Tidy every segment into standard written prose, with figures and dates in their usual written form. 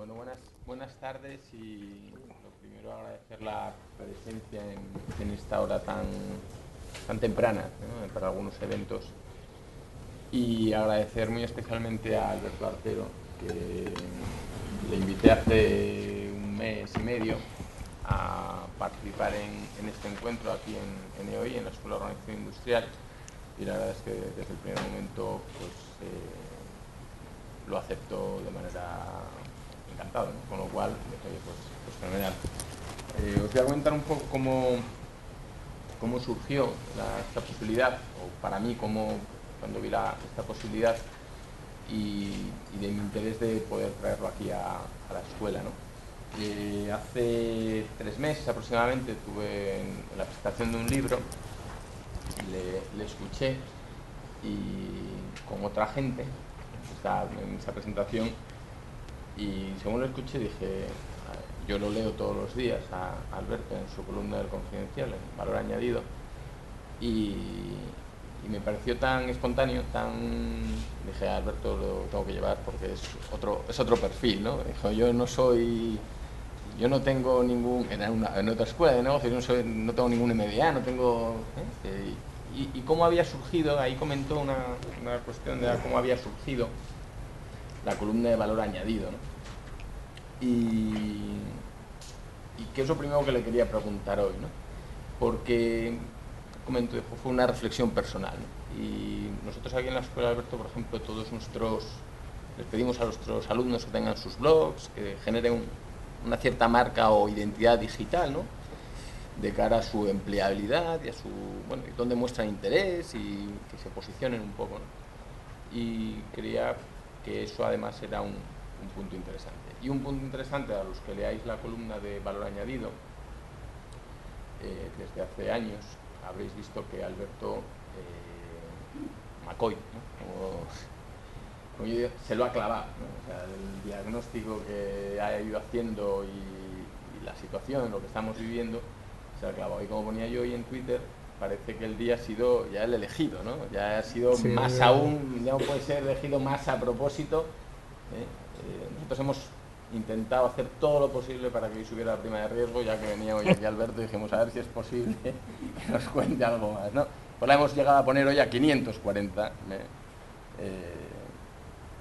Bueno, buenas tardes y lo primero agradecer la presencia en esta hora tan temprana, ¿no?, para algunos eventos, y agradecer muy especialmente a Alberto Artero, que le invité hace un mes y medio a participar en este encuentro aquí en EOI, en la Escuela de Organización Industrial, y la verdad es que desde el primer momento lo acepto de manera encantado, ¿no? Con lo cual, pues fenomenal. Os voy a comentar un poco cómo surgió esta posibilidad, o para mí cuando vi esta posibilidad, y de mi interés de poder traerlo aquí a la escuela, ¿no? Hace 3 meses aproximadamente estuve en la presentación de un libro, le escuché, y con otra gente en esa presentación, y según lo escuché dije, yo lo leo todos los días a Alberto en su columna del Confidencial, en Valor Añadido, y me pareció tan espontáneo, dije, a Alberto lo tengo que llevar porque es otro perfil, ¿no? Dijo, yo no tengo ningún, en otra escuela de negocios, no tengo ningún MBA, no tengo, y cómo había surgido, ahí comentó una cuestión de cómo había surgido la columna de Valor Añadido, ¿no? Y qué es lo primero que le quería preguntar hoy, ¿no? Porque comento, fue una reflexión personal, ¿no? Y nosotros aquí en la Escuela de Alberto, por ejemplo, les pedimos a nuestros alumnos que tengan sus blogs, que generen una cierta marca o identidad digital, ¿no?, de cara a su empleabilidad y y donde muestran interés y que se posicionen un poco, ¿no? Y creía que eso además era un punto interesante. Y un punto interesante, a los que leáis la columna de Valor Añadido, desde hace años habréis visto que Alberto McCoy, ¿no?, como yo digo, se lo ha clavado, ¿no? O sea, el diagnóstico que ha ido haciendo y la situación, lo que estamos viviendo, se lo ha clavado. Y como ponía yo hoy en Twitter, parece que el día ha sido ya el elegido, ¿no? Ya ha sido más aún, ya no puede ser elegido más a propósito. Nosotros hemos intentado hacer todo lo posible para que hoy subiera la prima de riesgo, ya que venía hoy aquí Alberto, y dijimos, a ver si es posible que nos cuente algo más, ¿no? Pues la hemos llegado a poner hoy a 540.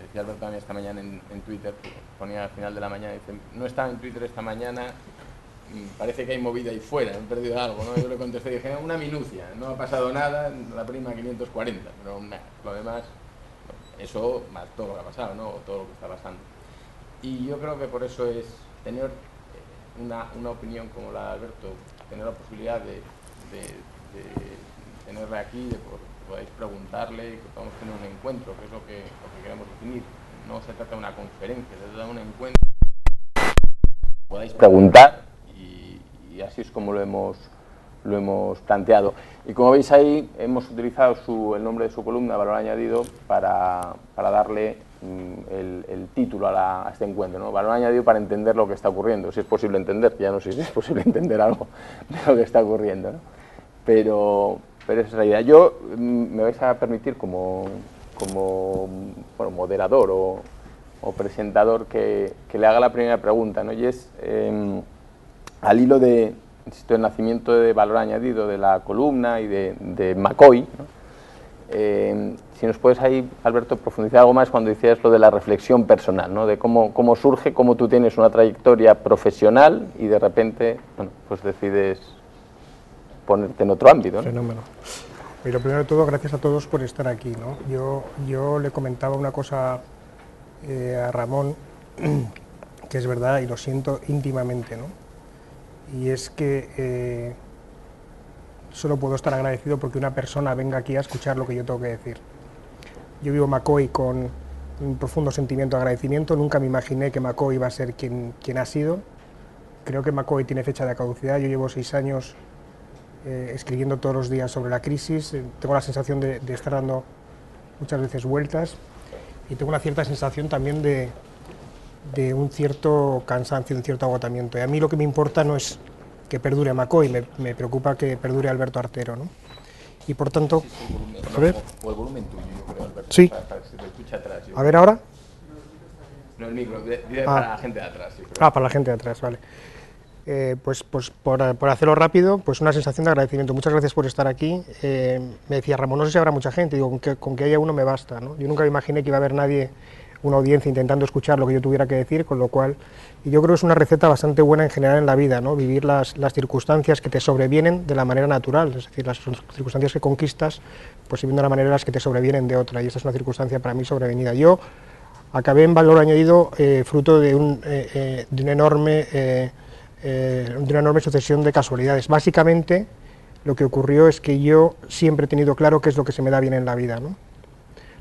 Decía Alberto también esta mañana en Twitter, ponía al final de la mañana, dice, no estaba en Twitter esta mañana, parece que hay movida ahí fuera, he perdido algo, ¿no? Yo le contesté, dije, una minucia, no ha pasado nada, la prima 540, pero nada, lo demás, eso más todo lo que ha pasado, ¿no?, o todo lo que está pasando. Y yo creo que por eso es tener una opinión como la de Alberto, tener la posibilidad de tenerle aquí, de podáis preguntarle, que podamos tener un encuentro, que es lo que queremos definir. No se trata de una conferencia, se trata de un encuentro. Podáis preguntar, y así es como lo hemos planteado. Y como veis ahí, hemos utilizado el nombre de su columna, Valor Añadido, para darle el título a este encuentro, ¿no? Valor Añadido para entender lo que está ocurriendo, si es posible entender, ya no sé si es posible entender algo de lo que está ocurriendo, ¿no? Pero esa es la idea. Yo me vais a permitir como moderador o presentador que le haga la primera pregunta, ¿no? Y es al hilo del nacimiento de Valor Añadido, de la columna y de McCoy, ¿no? Si nos puedes ahí, Alberto, profundizar algo más cuando decías lo de la reflexión personal, ¿no?, de cómo surge, cómo tú tienes una trayectoria profesional y de repente, bueno, pues decides ponerte en otro ámbito, ¿no? Fenómeno. Pero primero de todo, gracias a todos por estar aquí, ¿no? Yo le comentaba una cosa a Ramón, que es verdad y lo siento íntimamente, ¿no? Y es que solo puedo estar agradecido porque una persona venga aquí a escuchar lo que yo tengo que decir. Yo vivo McCoy con un profundo sentimiento de agradecimiento, nunca me imaginé que McCoy iba a ser quien ha sido. Creo que McCoy tiene fecha de caducidad, yo llevo 6 años escribiendo todos los días sobre la crisis, tengo la sensación de estar dando muchas veces vueltas y tengo una cierta sensación también de un cierto cansancio, un cierto agotamiento. Y a mí lo que me importa no es que perdure McCoy, me preocupa que perdure Alberto Artero, ¿no? Y por tanto... O el volumen tuyo, yo creo, Alberto. Sí. Para que se te escuche atrás. A ver ahora. No, el micro, para la gente de atrás. Sí, para la gente de atrás, vale. Pues por hacerlo rápido, pues una sensación de agradecimiento. Muchas gracias por estar aquí. Me decía Ramón, no sé si habrá mucha gente, digo, con que haya uno me basta, ¿no? Yo nunca me imaginé que iba a haber nadie, una audiencia intentando escuchar lo que yo tuviera que decir, con lo cual, y yo creo que es una receta bastante buena en general en la vida, ¿no? Vivir las circunstancias que te sobrevienen de la manera natural, es decir, las circunstancias que conquistas, pues viviendo de la manera en las que te sobrevienen de otra, y esta es una circunstancia para mí sobrevenida. Yo acabé en valor añadido fruto de una enorme sucesión de casualidades. Básicamente, lo que ocurrió es que yo siempre he tenido claro qué es lo que se me da bien en la vida, ¿no?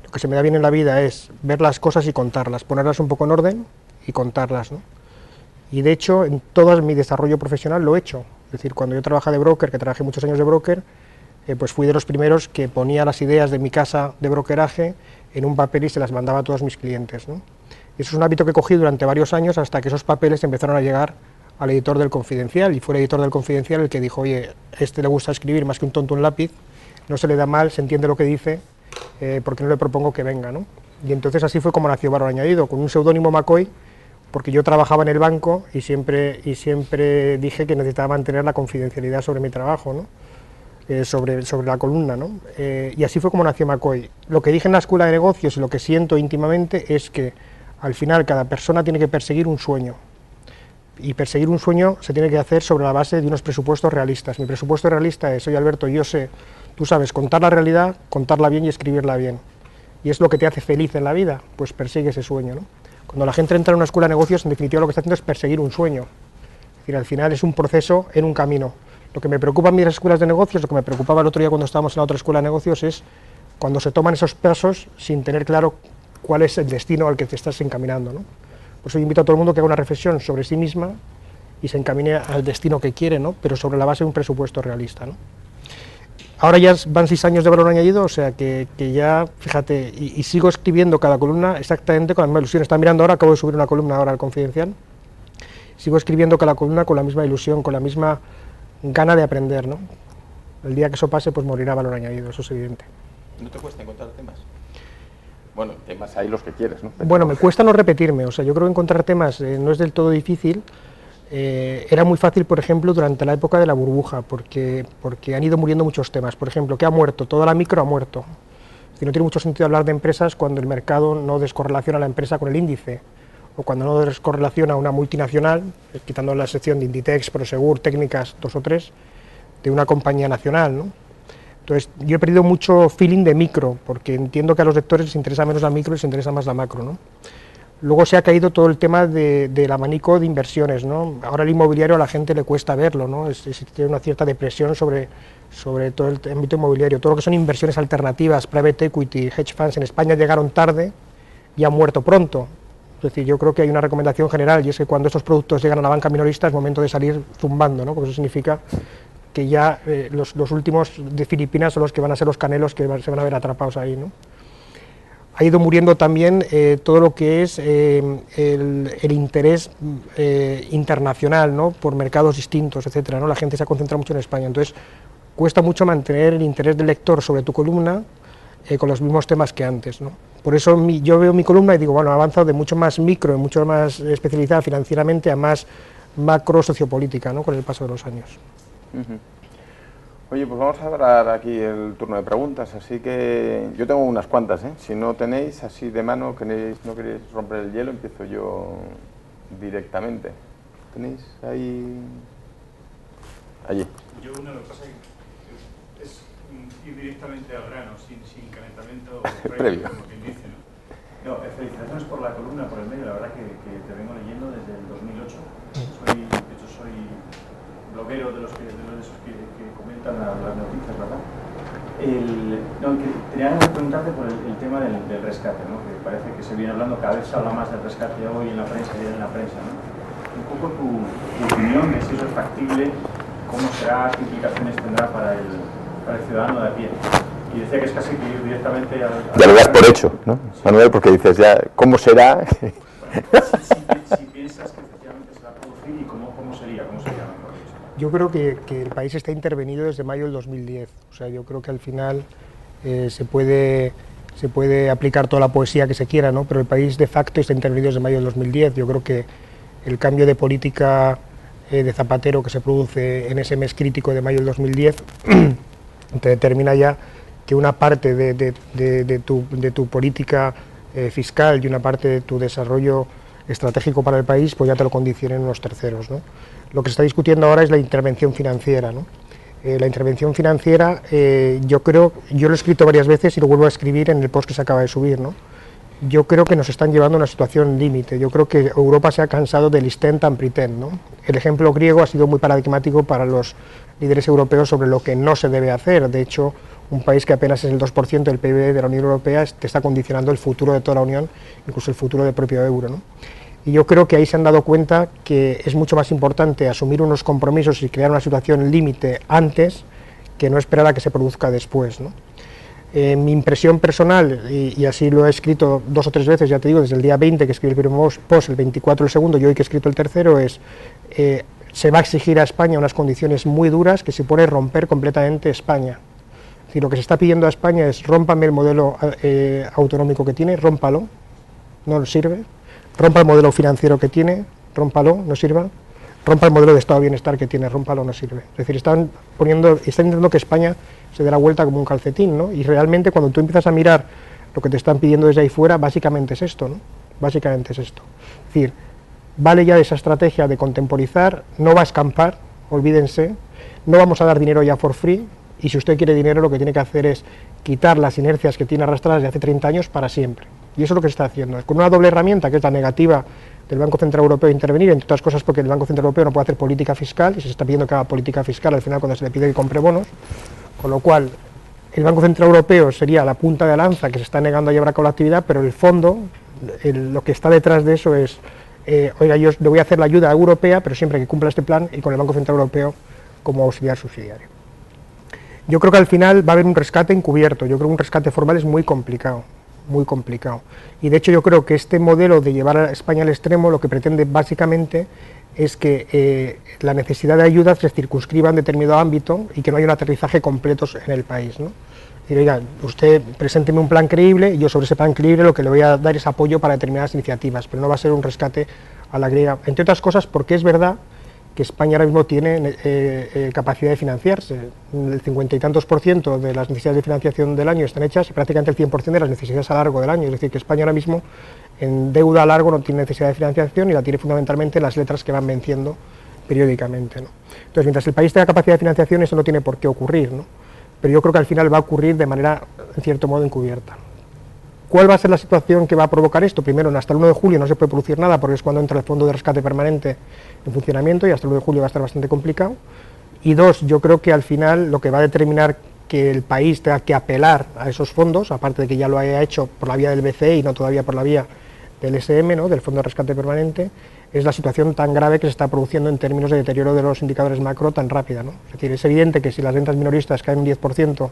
Lo que se me da bien en la vida es ver las cosas y contarlas, ponerlas un poco en orden y contarlas, ¿no? Y de hecho, en todo mi desarrollo profesional lo he hecho. Es decir, cuando yo trabajaba de broker, que trabajé muchos años de broker, pues fui de los primeros que ponía las ideas de mi casa de brokeraje en un papel y se las mandaba a todos mis clientes, ¿no? Y eso es un hábito que cogí durante varios años hasta que esos papeles empezaron a llegar al editor del Confidencial, y fue el editor del Confidencial el que dijo, oye, a este le gusta escribir más que un tonto un lápiz, no se le da mal, se entiende lo que dice, ¿por qué no le propongo que venga, ¿no? Y entonces así fue como nació Valor Añadido, con un seudónimo McCoy, porque yo trabajaba en el banco y siempre dije que necesitaba mantener la confidencialidad sobre mi trabajo, ¿no? Sobre la columna, ¿no? Y así fue como nació McCoy. Lo que dije en la Escuela de Negocios y lo que siento íntimamente es que al final cada persona tiene que perseguir un sueño, y perseguir un sueño se tiene que hacer sobre la base de unos presupuestos realistas. Mi presupuesto realista es, oye Alberto, yo sé, tú sabes contar la realidad, contarla bien y escribirla bien, y es lo que te hace feliz en la vida, pues persigue ese sueño, ¿no? Cuando la gente entra en una escuela de negocios, en definitiva lo que está haciendo es perseguir un sueño, es decir, al final es un proceso en un camino. Lo que me preocupa en mis escuelas de negocios, lo que me preocupaba el otro día cuando estábamos en la otra escuela de negocios, es cuando se toman esos pasos sin tener claro cuál es el destino al que te estás encaminando, ¿no? Por eso yo invito a todo el mundo que haga una reflexión sobre sí misma y se encamine al destino que quiere, ¿no? Pero sobre la base de un presupuesto realista, ¿no? Ahora ya van 6 años de Valor Añadido, o sea que ya, fíjate, y sigo escribiendo cada columna exactamente con la misma ilusión. Estaba mirando ahora, acabo de subir una columna ahora al Confidencial, sigo escribiendo cada columna con la misma ilusión, con la misma gana de aprender, ¿no? El día que eso pase, pues morirá Valor Añadido, eso es evidente. ¿No te cuesta encontrar temas? Bueno, temas hay los que quieres, ¿no? Bueno, me cuesta no repetirme, o sea, yo creo que encontrar temas no es del todo difícil. Era muy fácil, por ejemplo, durante la época de la burbuja, porque han ido muriendo muchos temas. Por ejemplo, ¿qué ha muerto? Toda la micro ha muerto. Es decir, no tiene mucho sentido hablar de empresas cuando el mercado no descorrelaciona a la empresa con el índice, o cuando no descorrelaciona a una multinacional, quitando la sección de Inditex, Prosegur, Técnicas, 2 o 3, de una compañía nacional, ¿no? Entonces, yo he perdido mucho feeling de micro, porque entiendo que a los lectores les interesa menos la micro y les interesa más la macro, ¿no? Luego se ha caído todo el tema del abanico de inversiones, ¿no? Ahora el inmobiliario a la gente le cuesta verlo, ¿no? Tiene una cierta depresión sobre todo el ámbito inmobiliario. Todo lo que son inversiones alternativas, private equity, hedge funds en España llegaron tarde y han muerto pronto. Es decir, yo creo que hay una recomendación general, y es que cuando estos productos llegan a la banca minorista es momento de salir zumbando, ¿no? Porque eso significa que ya los últimos de Filipinas son los que van a ser los canelos que se van a ver atrapados ahí, ¿no? Ha ido muriendo también todo lo que es el interés internacional, ¿no? Por mercados distintos, etcétera, ¿no? La gente se ha concentrado mucho en España, entonces cuesta mucho mantener el interés del lector sobre tu columna con los mismos temas que antes, ¿no? Por eso yo veo mi columna y digo, bueno, ha avanzado de mucho más micro, mucho más especializada financieramente a más macro sociopolítica, ¿no? Con el paso de los años. Oye, pues vamos a dar aquí el turno de preguntas, así que yo tengo unas cuantas, ¿eh? Si no tenéis así de mano, no queréis romper el hielo, empiezo yo directamente. ¿Tenéis ahí? Allí. Yo una lo que pasa es ir directamente al grano, sin calentamiento previo. como quien dice, ¿no? No, felicitaciones por la columna, por el medio, la verdad que te vengo leyendo desde el 2008. De hecho soy bloguero de esos que comentan las noticias, ¿verdad? Quería preguntarte por el tema del rescate, ¿no? Que parece que se viene hablando, cada vez se habla más del rescate hoy en la prensa y en la prensa, ¿no? Un poco tu opinión de si eso es factible, cómo será, qué implicaciones tendrá para el ciudadano de a pie. Y decía que es casi que ir directamente al... Ya lo das por hecho, ¿no, sí. Manuel? Porque dices ya, ¿cómo será? Bueno, si piensas que efectivamente se va a producir y cómo sería mejor dicho. Yo creo que el país está intervenido desde mayo del 2010, o sea, yo creo que al final se puede se puede aplicar toda la poesía que se quiera, ¿no? Pero el país de facto está intervenido desde mayo del 2010. Yo creo que el cambio de política de Zapatero que se produce en ese mes crítico de mayo del 2010 te determina ya que una parte de tu política fiscal y una parte de tu desarrollo estratégico para el país, pues ya te lo condicionen unos terceros, ¿no? Lo que se está discutiendo ahora es la intervención financiera, ¿no? La intervención financiera, yo lo he escrito varias veces y lo vuelvo a escribir en el post que se acaba de subir, ¿no? Yo creo que nos están llevando a una situación límite. Yo creo que Europa se ha cansado del instant and pretend, ¿no? El ejemplo griego ha sido muy paradigmático para los líderes europeos sobre lo que no se debe hacer. De hecho, un país que apenas es el 2% del PIB de la Unión Europea te está condicionando el futuro de toda la Unión, incluso el futuro del propio euro, ¿no? Y yo creo que ahí se han dado cuenta que es mucho más importante asumir unos compromisos y crear una situación límite antes que no esperar a que se produzca después, ¿no? Mi impresión personal, y así lo he escrito 2 o 3 veces, ya te digo, desde el día 20 que escribí el primer post, el 24 el segundo y hoy que he escrito el tercero, es se va a exigir a España unas condiciones muy duras que supone romper completamente España. Es decir, lo que se está pidiendo a España es rómpame el modelo autonómico que tiene, rómpalo, no nos sirve. Rompa el modelo financiero que tiene, rómpalo, no sirva. Rompa el modelo de estado de bienestar que tiene, rómpalo, no sirve. Es decir, están intentando que España se dé la vuelta como un calcetín, ¿no? Y realmente cuando tú empiezas a mirar lo que te están pidiendo desde ahí fuera, básicamente es esto, ¿no? Básicamente es esto. Es decir, vale ya de esa estrategia de contemporizar, no va a escampar, olvídense, no vamos a dar dinero ya for free, y si usted quiere dinero lo que tiene que hacer es quitar las inercias que tiene arrastradas de hace 30 años para siempre. Y eso es lo que se está haciendo, con una doble herramienta, que es la negativa del Banco Central Europeo a intervenir, entre otras cosas porque el Banco Central Europeo no puede hacer política fiscal, y se está pidiendo que haga política fiscal al final cuando se le pide que compre bonos, con lo cual el Banco Central Europeo sería la punta de lanza que se está negando a llevar a cabo la actividad, pero el fondo, lo que está detrás de eso es, oiga, yo le voy a hacer la ayuda europea, pero siempre que cumpla este plan y con el Banco Central Europeo como auxiliar subsidiario. Yo creo que al final va a haber un rescate encubierto, yo creo que un rescate formal es muy complicado. Y de hecho yo creo que este modelo de llevar a España al extremo lo que pretende básicamente es que la necesidad de ayuda se circunscriba en determinado ámbito y que no haya un aterrizaje completo en el país, ¿no? Y oiga, usted presénteme un plan creíble y yo sobre ese plan creíble lo que le voy a dar es apoyo para determinadas iniciativas, pero no va a ser un rescate a la griega, entre otras cosas porque es verdad que España ahora mismo tiene capacidad de financiarse. El 50 y tantos % de las necesidades de financiación del año están hechas y prácticamente el 100% de las necesidades a largo del año. Es decir, que España ahora mismo en deuda a largo no tiene necesidad de financiación y la tiene fundamentalmente las letras que van venciendo periódicamente, ¿no? Entonces, mientras el país tenga capacidad de financiación, eso no tiene por qué ocurrir, ¿no? Pero yo creo que al final va a ocurrir de manera, en cierto modo, encubierta. ¿Cuál va a ser la situación que va a provocar esto? Primero, hasta el 1 de julio no se puede producir nada porque es cuando entra el Fondo de Rescate Permanente en funcionamiento y hasta el 1 de julio va a estar bastante complicado. Y 2, yo creo que al final lo que va a determinar que el país tenga que apelar a esos fondos, aparte de que ya lo haya hecho por la vía del BCE y no todavía por la vía del SM, ¿no?, del Fondo de Rescate Permanente, es la situación tan grave que se está produciendo en términos de deterioro de los indicadores macro tan rápida, ¿no? Es decir, es evidente que si las rentas minoristas caen un 10%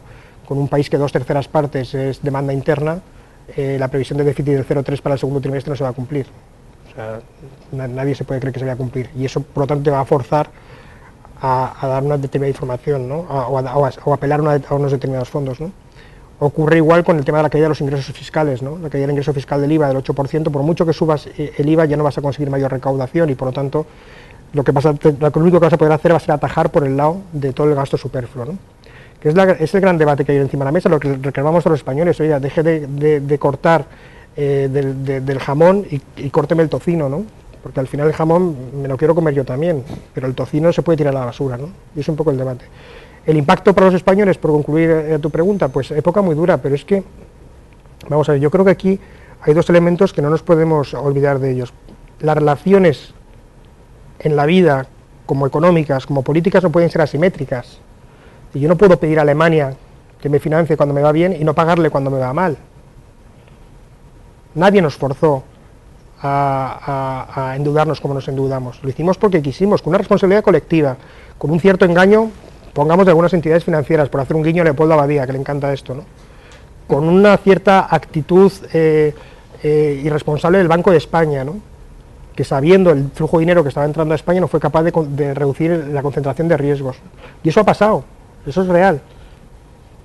con un país que 2/3 partes es demanda interna, la previsión de déficit del 0,3 para el segundo trimestre no se va a cumplir. O sea, nadie se puede creer que se vaya a cumplir. Y eso, por lo tanto, te va a forzar a dar una determinada información, ¿no?, o apelar a unos determinados fondos, ¿no? Ocurre igual con el tema de la caída de los ingresos fiscales, ¿no? La caída del ingreso fiscal del IVA del 8%, por mucho que subas el IVA ya no vas a conseguir mayor recaudación y, por lo tanto, lo único que vas a poder hacer va a ser atajar por el lado de todo el gasto superfluo, ¿no? Que es el gran debate que hay encima de la mesa, lo que reclamamos a los españoles: oiga, deje de cortar del jamón y córteme el tocino, ¿no? Porque al final el jamón me lo quiero comer yo también, pero el tocino se puede tirar a la basura, ¿no? Y es un poco el debate. El impacto para los españoles, por concluir tu pregunta, pues época muy dura, pero es que, vamos a ver, yo creo que aquí hay 2 elementos que no nos podemos olvidar de ellos. Las relaciones en la vida, como económicas, como políticas, no pueden ser asimétricas. Y yo no puedo pedir a Alemania que me financie cuando me va bien y no pagarle cuando me va mal. Nadie nos forzó a endeudarnos como nos endeudamos. Lo hicimos porque quisimos, con una responsabilidad colectiva, con un cierto engaño, pongamos, de algunas entidades financieras, por hacer un guiño a Leopoldo Abadía, que le encanta esto, ¿no?, con una cierta actitud irresponsable del Banco de España, ¿no?, que sabiendo el flujo de dinero que estaba entrando a España no fue capaz de reducir la concentración de riesgos. Y eso ha pasado. Eso es real.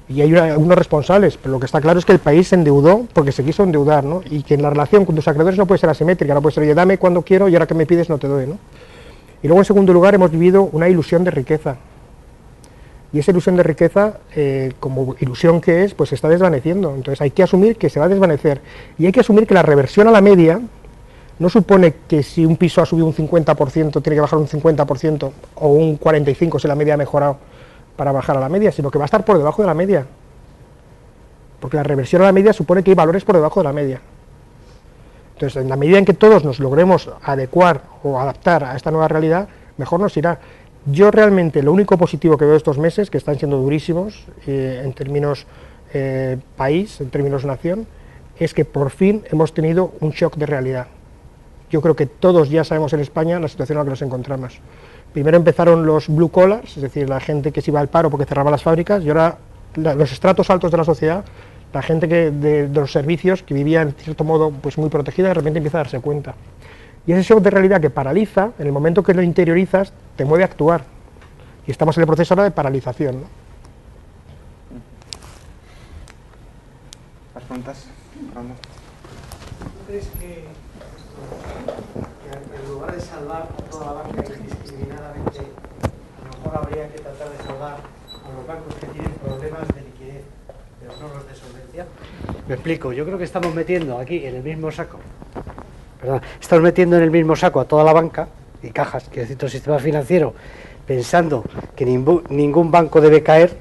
y hay algunos responsables, pero lo que está claro es que el país se endeudó porque se quiso endeudar, ¿no? Y que en la relación con tus acreedores no puede ser asimétrica, no puede ser, oye, dame cuando quiero y ahora que me pides no te doy, ¿no? Y luego, en segundo lugar, hemos vivido una ilusión de riqueza. Y esa ilusión de riqueza, como ilusión que es, pues se está desvaneciendo. Entonces hay que asumir que se va a desvanecer. Y hay que asumir que la reversión a la media no supone que si un piso ha subido un 50%, tiene que bajar un 50%, o un 45% si la media ha mejorado para bajar a la media, sino que va a estar por debajo de la media. Porque la reversión a la media supone que hay valores por debajo de la media. Entonces, en la medida en que todos nos logremos adecuar o adaptar a esta nueva realidad, mejor nos irá. Yo realmente lo único positivo que veo estos meses, que están siendo durísimos en términos país, en términos nación, es que por fin hemos tenido un shock de realidad. Yo creo que todos ya sabemos en España la situación en la que nos encontramos. Primero empezaron los blue collars, es decir, la gente que se iba al paro porque cerraba las fábricas, y ahora los estratos altos de la sociedad, la gente de los servicios que vivía en cierto modo pues muy protegida, de repente empieza a darse cuenta. Y ese shock de realidad que paraliza, en el momento que lo interiorizas, te mueve a actuar. Y estamos en el proceso ahora de paralización, ¿no? ¿Las preguntas? ¿Tú crees que en lugar de salvar a toda la banca indiscriminadamente, a lo mejor habría que tratar de salvar a los bancos que tienen problemas de liquidez, pero no los de solvencia? Me explico, yo creo que estamos metiendo aquí en el mismo saco, estamos metiendo en el mismo saco a toda la banca y cajas, quiero decir, todo el sistema financiero, pensando que ningún banco debe caer,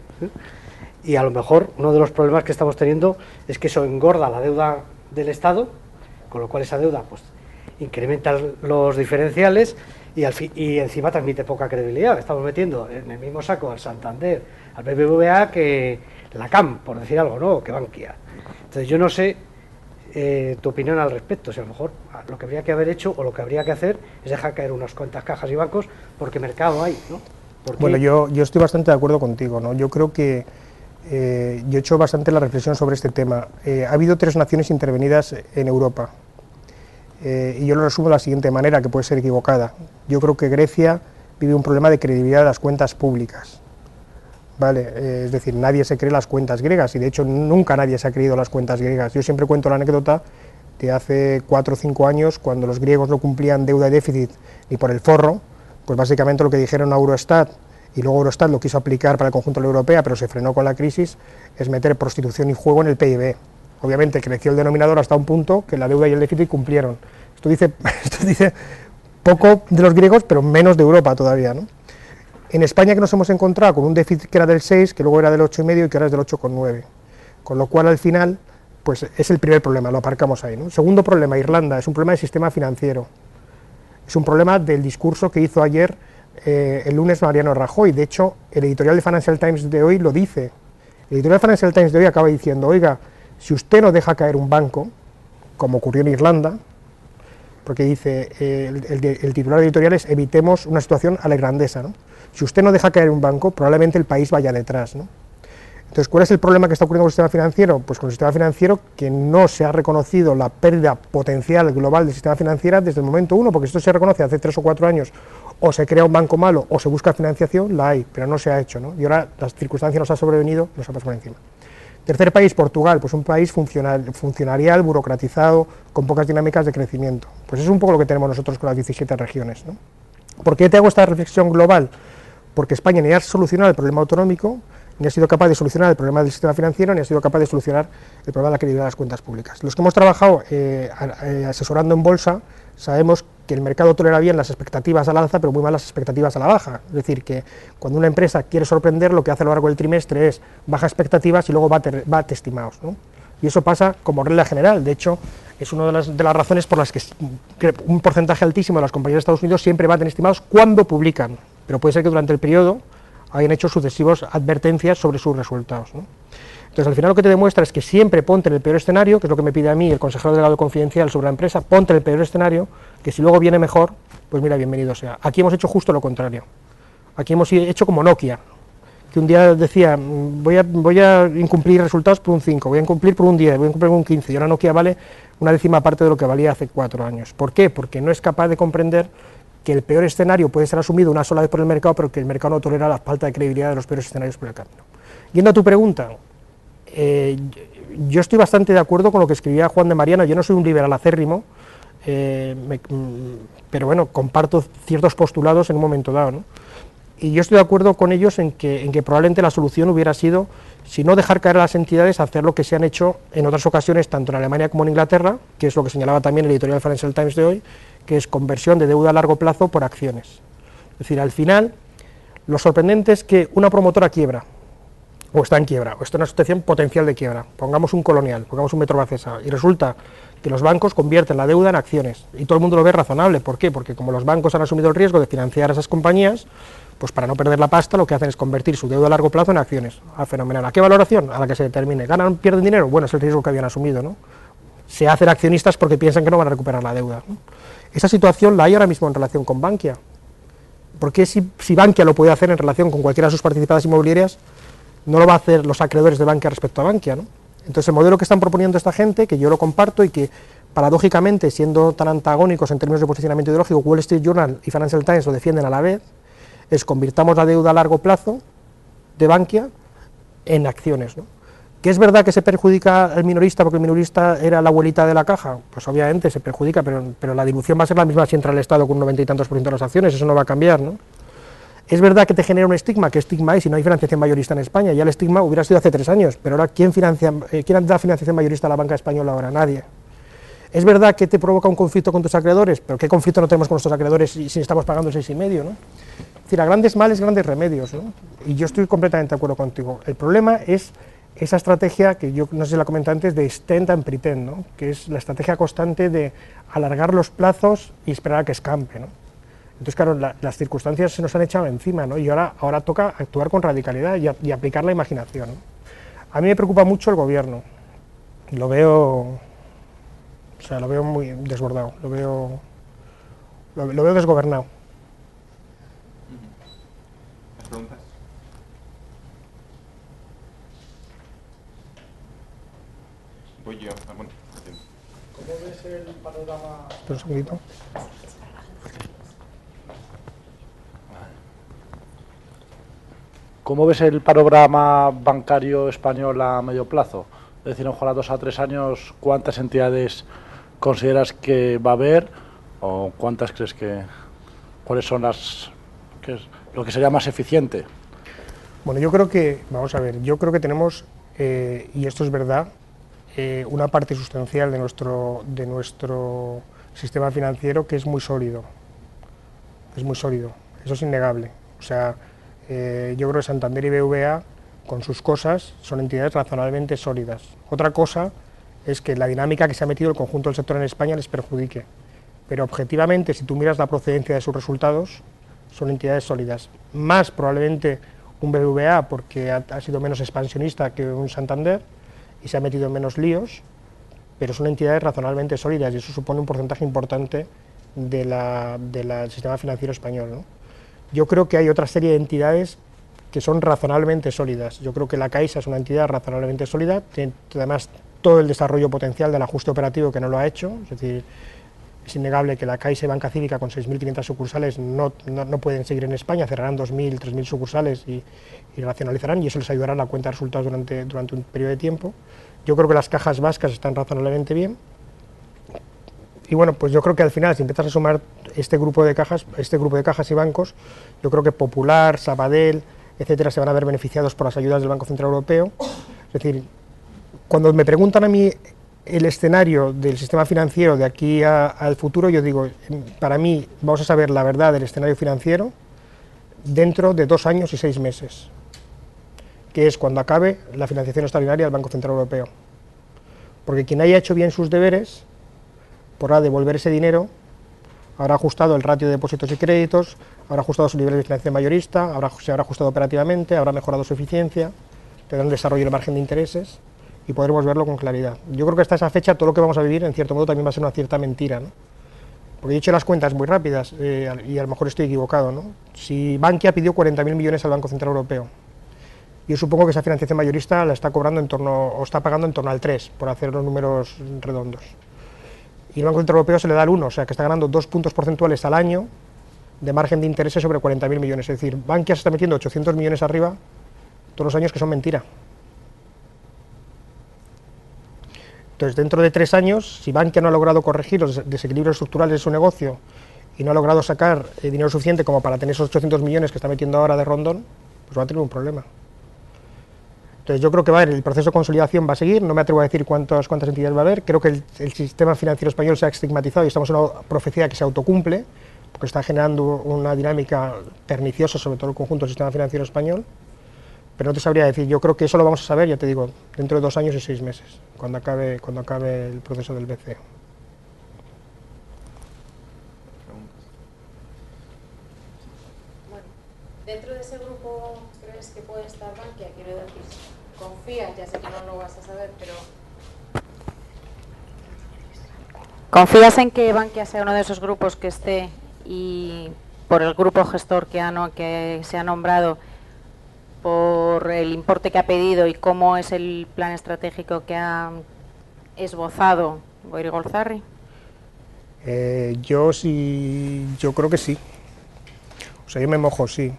y a lo mejor uno de los problemas que estamos teniendo es que eso engorda la deuda del Estado, con lo cual esa deuda pues incrementa los diferenciales y encima transmite poca credibilidad. Estamos metiendo en el mismo saco al Santander, al BBVA, que la CAM, por decir algo, ¿no? Que Bankia. Entonces yo no sé tu opinión al respecto, si a lo mejor lo que habría que haber hecho o lo que habría que hacer es dejar caer unas cuantas cajas y bancos porque mercado hay, ¿no? Bueno, yo estoy bastante de acuerdo contigo, ¿no? Yo creo que yo he hecho bastante la reflexión sobre este tema. Ha habido 3 naciones intervenidas en Europa, y yo lo resumo de la siguiente manera, que puede ser equivocada. Yo creo que Grecia vive un problema de credibilidad de las cuentas públicas, ¿vale? Es decir, nadie se cree las cuentas griegas, y de hecho nunca nadie se ha creído las cuentas griegas. Yo siempre cuento la anécdota de hace 4 o 5 años, cuando los griegos no cumplían deuda y déficit ni por el forro, pues básicamente lo que dijeron a Eurostat, y luego Eurostat lo quiso aplicar para el conjunto de la Unión Europea, pero se frenó con la crisis, es meter prostitución y juego en el PIB. Obviamente creció el denominador hasta un punto que la deuda y el déficit cumplieron. Esto dice poco de los griegos, pero menos de Europa todavía, ¿no? En España, que nos hemos encontrado con un déficit que era del 6, que luego era del 8,5 y que ahora es del 8,9. Con lo cual, al final, pues es el primer problema, lo aparcamos ahí, ¿no? Segundo problema, Irlanda, es un problema del sistema financiero. Es un problema del discurso que hizo ayer, el lunes, Mariano Rajoy. De hecho, el editorial de Financial Times de hoy lo dice. El editorial de Financial Times de hoy acaba diciendo, oiga, si usted no deja caer un banco, como ocurrió en Irlanda, porque dice, el titular editorial es evitemos una situación a la irlandesa, ¿no? Si usted no deja caer un banco, probablemente el país vaya detrás, ¿no? Entonces, ¿cuál es el problema que está ocurriendo con el sistema financiero? Pues con el sistema financiero que no se ha reconocido la pérdida potencial global del sistema financiero desde el momento 1, porque esto se reconoce hace 3 o 4 años, o se crea un banco malo o se busca financiación, la hay, pero no se ha hecho, ¿no? Y ahora las circunstancias nos ha sobrevenido, nos ha pasado por encima. Tercer país, Portugal, pues un país funcionarial, burocratizado, con pocas dinámicas de crecimiento. Pues es un poco lo que tenemos nosotros con las 17 regiones, ¿no? ¿Por qué te hago esta reflexión global? Porque España ni ha solucionado el problema autonómico, ni ha sido capaz de solucionar el problema del sistema financiero, ni ha sido capaz de solucionar el problema de la credibilidad de las cuentas públicas. Los que hemos trabajado asesorando en bolsa, sabemos que el mercado tolera bien las expectativas al alza, pero muy mal las expectativas a la baja. Es decir, que cuando una empresa quiere sorprender, lo que hace a lo largo del trimestre es baja expectativas y luego bate estimados, ¿no? Y eso pasa como regla general. De hecho, es una de las razones por las que un porcentaje altísimo de las compañías de Estados Unidos siempre baten estimados cuando publican, pero puede ser que durante el periodo hayan hecho sucesivas advertencias sobre sus resultados, ¿no? Entonces, al final lo que te demuestra es que siempre ponte en el peor escenario, que es lo que me pide a mí el consejero delegado confidencial sobre la empresa, ponte en el peor escenario, que si luego viene mejor, pues mira, bienvenido sea. Aquí hemos hecho justo lo contrario. Aquí hemos hecho como Nokia, que un día decía, voy a incumplir resultados por un 5, voy a incumplir por un 10, voy a incumplir por un 15, y ahora Nokia vale una décima parte de lo que valía hace 4 años. ¿Por qué? Porque no es capaz de comprender que el peor escenario puede ser asumido una sola vez por el mercado, pero que el mercado no tolera la falta de credibilidad de los peores escenarios por el camino. Yendo a tu pregunta, yo estoy bastante de acuerdo con lo que escribía Juan de Mariano. Yo no soy un liberal acérrimo, pero bueno, comparto ciertos postulados en un momento dado, ¿no? Y yo estoy de acuerdo con ellos en que probablemente la solución hubiera sido, si no dejar caer a las entidades, hacer lo que se han hecho en otras ocasiones, tanto en Alemania como en Inglaterra, que es lo que señalaba también el editorial Financial Times de hoy, que es conversión de deuda a largo plazo por acciones. Es decir, al final, lo sorprendente es que una promotora quiebra, o está en quiebra, o está en una situación potencial de quiebra, pongamos un Colonial, pongamos un Metrovacesa, y resulta que los bancos convierten la deuda en acciones, y todo el mundo lo ve razonable. ¿Por qué? Porque como los bancos han asumido el riesgo de financiar a esas compañías, pues para no perder la pasta lo que hacen es convertir su deuda a largo plazo en acciones. Fenomenal. ¿A qué valoración? A la que se determine. ¿Ganan, pierden dinero? Bueno, es el riesgo que habían asumido, ¿no? Se hacen accionistas porque piensan que no van a recuperar la deuda, ¿no? Esa situación la hay ahora mismo en relación con Bankia. ¿Por qué si Bankia lo puede hacer en relación con cualquiera de sus participadas inmobiliarias, no lo va a hacer los acreedores de Bankia respecto a Bankia, ¿no? Entonces el modelo que están proponiendo esta gente, que yo lo comparto y que paradójicamente, siendo tan antagónicos en términos de posicionamiento ideológico, Wall Street Journal y Financial Times lo defienden a la vez, es convirtamos la deuda a largo plazo de Bankia en acciones, ¿no? ¿Que es verdad que se perjudica al minorista porque el minorista era la abuelita de la caja? Pues obviamente se perjudica, pero la dilución va a ser la misma si entra el Estado con un 90 y tantos % de las acciones, eso no va a cambiar, ¿no? Es verdad que te genera un estigma, ¿qué estigma hay si no hay financiación mayorista en España? Ya el estigma hubiera sido hace 3 años, pero ahora ¿quién da financiación mayorista a la banca española ahora? Nadie. Es verdad que te provoca un conflicto con tus acreedores, pero ¿qué conflicto no tenemos con nuestros acreedores si estamos pagando 6,5, ¿no? Es decir, a grandes males, grandes remedios, ¿no? Y yo estoy completamente de acuerdo contigo. El problema es esa estrategia que yo no sé si la comenté antes, de extend and pretend, ¿no? Que es la estrategia constante de alargar los plazos y esperar a que escampe, ¿no? Entonces, claro, las circunstancias se nos han echado encima, ¿no? Y ahora toca actuar con radicalidad y aplicar la imaginación, ¿no? A mí me preocupa mucho el gobierno, lo veo muy desbordado, lo veo desgobernado. ¿Más preguntas? Voy yo. Bueno. ¿Cómo ves el panorama? Espera un segundito. ¿Cómo ves el panorama bancario español a medio plazo? Es decir, ojalá 2 a 3 años, ¿cuántas entidades consideras que va a haber? ¿O cuántas crees cuáles son lo que sería más eficiente? Bueno, yo creo que, vamos a ver, yo creo que tenemos, y esto es verdad, una parte sustancial de nuestro sistema financiero que es muy sólido. Es muy sólido, eso es innegable. O sea, yo creo que Santander y BBVA, con sus cosas, son entidades razonablemente sólidas. Otra cosa es que la dinámica que se ha metido el conjunto del sector en España les perjudique. Pero objetivamente, si tú miras la procedencia de sus resultados, son entidades sólidas. Más probablemente un BBVA porque ha sido menos expansionista que un Santander y se ha metido en menos líos, pero son entidades razonablemente sólidas y eso supone un porcentaje importante del sistema financiero español, ¿no? Yo creo que hay otra serie de entidades que son razonablemente sólidas. Yo creo que la Caixa es una entidad razonablemente sólida, tiene además todo el desarrollo potencial del ajuste operativo que no lo ha hecho, es decir, es innegable que la Caixa y Banca Cívica con 6.500 sucursales no pueden seguir en España, cerrarán 2.000, 3.000 sucursales y racionalizarán y eso les ayudará a la cuenta de resultados durante un periodo de tiempo. Yo creo que las cajas vascas están razonablemente bien. Y bueno, pues yo creo que al final, si empiezas a sumar este grupo de cajas y bancos, yo creo que Popular, Sabadell, etcétera, se van a ver beneficiados por las ayudas del Banco Central Europeo. Es decir, cuando me preguntan a mí el escenario del sistema financiero de aquí al futuro, yo digo, para mí vamos a saber la verdad del escenario financiero dentro de 2 años y 6 meses, que es cuando acabe la financiación extraordinaria del Banco Central Europeo. Porque quien haya hecho bien sus deberes podrá devolver ese dinero, habrá ajustado el ratio de depósitos y créditos, habrá ajustado su nivel de financiación mayorista, se habrá ajustado operativamente, habrá mejorado su eficiencia, tendrá un desarrollo del margen de intereses y podremos verlo con claridad. Yo creo que hasta esa fecha todo lo que vamos a vivir en cierto modo también va a ser una cierta mentira, ¿no? Porque he hecho las cuentas muy rápidas y a lo mejor estoy equivocado, ¿no? Si Bankia pidió 40.000 millones al Banco Central Europeo, yo supongo que esa financiación mayorista la está cobrando está pagando en torno al 3, por hacer los números redondos. Y el Banco Central Europeo se le da el 1, o sea que está ganando 2 puntos porcentuales al año de margen de intereses sobre 40.000 millones. Es decir, Bankia se está metiendo 800 millones arriba todos los años, que son mentira. Entonces, dentro de 3 años, si Bankia no ha logrado corregir los desequilibrios estructurales de su negocio y no ha logrado sacar dinero suficiente como para tener esos 800 millones que está metiendo ahora de Rondón, pues va a tener un problema. Entonces yo creo que el proceso de consolidación va a seguir, no me atrevo a decir cuántas entidades va a haber, creo que el sistema financiero español se ha estigmatizado y estamos en una profecía que se autocumple, porque está generando una dinámica perniciosa sobre todo el conjunto del sistema financiero español, pero no te sabría decir, yo creo que eso lo vamos a saber, ya te digo, dentro de 2 años y 6 meses, cuando acabe el proceso del BCE. Bueno, dentro de ese grupo, ¿crees que puede estar Bankia? Quiero decir, confías, ya sé que no lo vas a saber, pero ¿confías en que Bankia sea uno de esos grupos que esté y por el grupo gestor que se ha nombrado, por el importe que ha pedido y cómo es el plan estratégico que ha esbozado Goyri Golzarri? Yo creo que sí. O sea, yo me mojo, sí.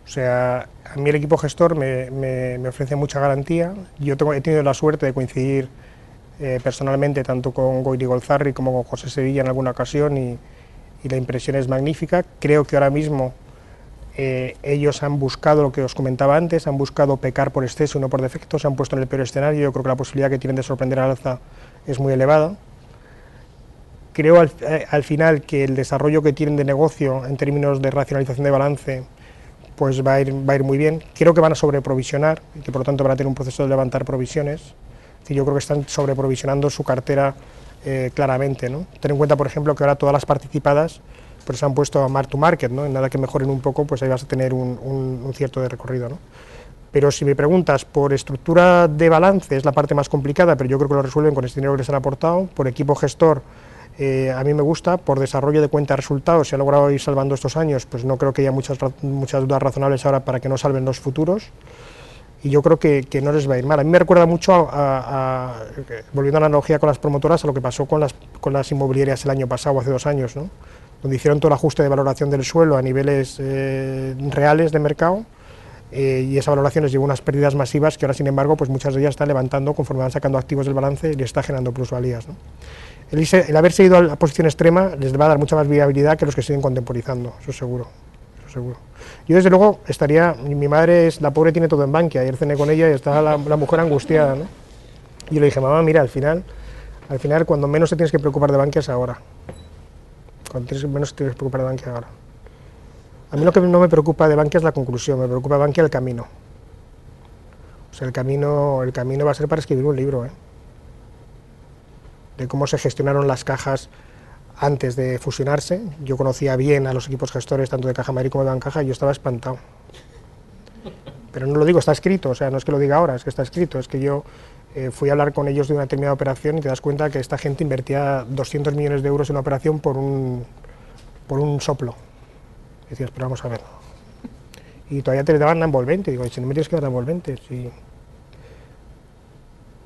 O sea, a mí el equipo gestor me ofrece mucha garantía. Yo he tenido la suerte de coincidir personalmente tanto con Goyri Golzarri como con José Sevilla en alguna ocasión y la impresión es magnífica. Creo que ahora mismo ellos han buscado lo que os comentaba antes, han buscado pecar por exceso y no por defecto, se han puesto en el peor escenario. Yo creo que la posibilidad que tienen de sorprender al alza es muy elevada. Creo al final que el desarrollo que tienen de negocio en términos de racionalización de balance pues va a ir muy bien. Creo que van a sobreprovisionar y que por lo tanto van a tener un proceso de levantar provisiones. Es decir, yo creo que están sobreprovisionando su cartera claramente, ¿no? Ten en cuenta, por ejemplo, que ahora todas las participadas pues se han puesto a mark to market, ¿no? En nada que mejoren un poco, pues ahí vas a tener un cierto de recorrido, ¿no? Pero si me preguntas por estructura de balance, es la parte más complicada, pero yo creo que lo resuelven con este dinero que les han aportado. Por equipo gestor, a mí me gusta. Por desarrollo de cuenta de resultados, se ha logrado ir salvando estos años, pues no creo que haya muchas dudas razonables ahora para que no salven los futuros. Y yo creo que no les va a ir mal. A mí me recuerda mucho, volviendo a la analogía con las promotoras, a lo que pasó con las inmobiliarias el año pasado, hace 2 años, ¿no? Donde hicieron todo el ajuste de valoración del suelo a niveles reales de mercado, y esa valoración les llevó unas pérdidas masivas que ahora, sin embargo, pues muchas de ellas están levantando conforme van sacando activos del balance y les está generando plusvalías, ¿no? El haberse ido a la posición extrema les va a dar mucha más viabilidad que los que siguen contemporizando, eso seguro. Yo desde luego mi madre la pobre tiene todo en Bankia, ayer cené con ella y está la mujer angustiada, ¿no? Y yo le dije, mamá, mira, al final cuando menos te tienes que preocupar de Bankia es ahora. Cuando menos te tienes que preocupar de Bankia ahora. A mí lo que no me preocupa de Bankia es la conclusión, me preocupa de Bankia el camino. O sea, el camino va a ser para escribir un libro, de cómo se gestionaron las cajas antes de fusionarse. Yo conocía bien a los equipos gestores tanto de Caja Madrid como de Bancaja y yo estaba espantado. Pero no lo digo, está escrito, o sea, no es que lo diga ahora, es que está escrito, es que yo fui a hablar con ellos de una determinada operación y te das cuenta que esta gente invertía 200 millones de euros en una operación por un soplo. Y decías, pero vamos a ver. Y todavía te daban la envolvente, digo, si no me tienes que dar la envolvente, si...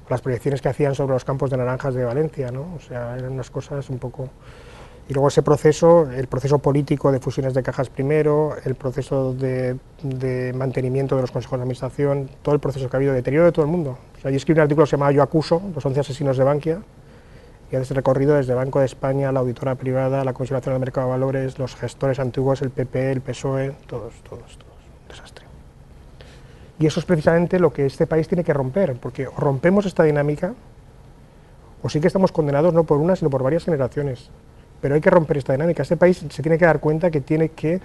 Las proyecciones que hacían sobre los campos de naranjas de Valencia, ¿no? O sea, eran unas cosas un poco... Y luego ese proceso, el proceso político de fusiones de cajas primero, el proceso de mantenimiento de los consejos de administración, todo el proceso que ha habido de deterioro de todo el mundo. O sea, yo escribí un artículo que se llamaba Yo acuso, los 11 asesinos de Bankia, y hace ese recorrido desde Banco de España, la auditora privada, la Comisión Nacional del Mercado de Valores, los gestores antiguos, el PP, el PSOE, todos, un desastre. Y eso es precisamente lo que este país tiene que romper, porque o rompemos esta dinámica, o sí que estamos condenados no por una, sino por varias generaciones. Pero hay que romper esta dinámica. Este país se tiene que dar cuenta que tiene que,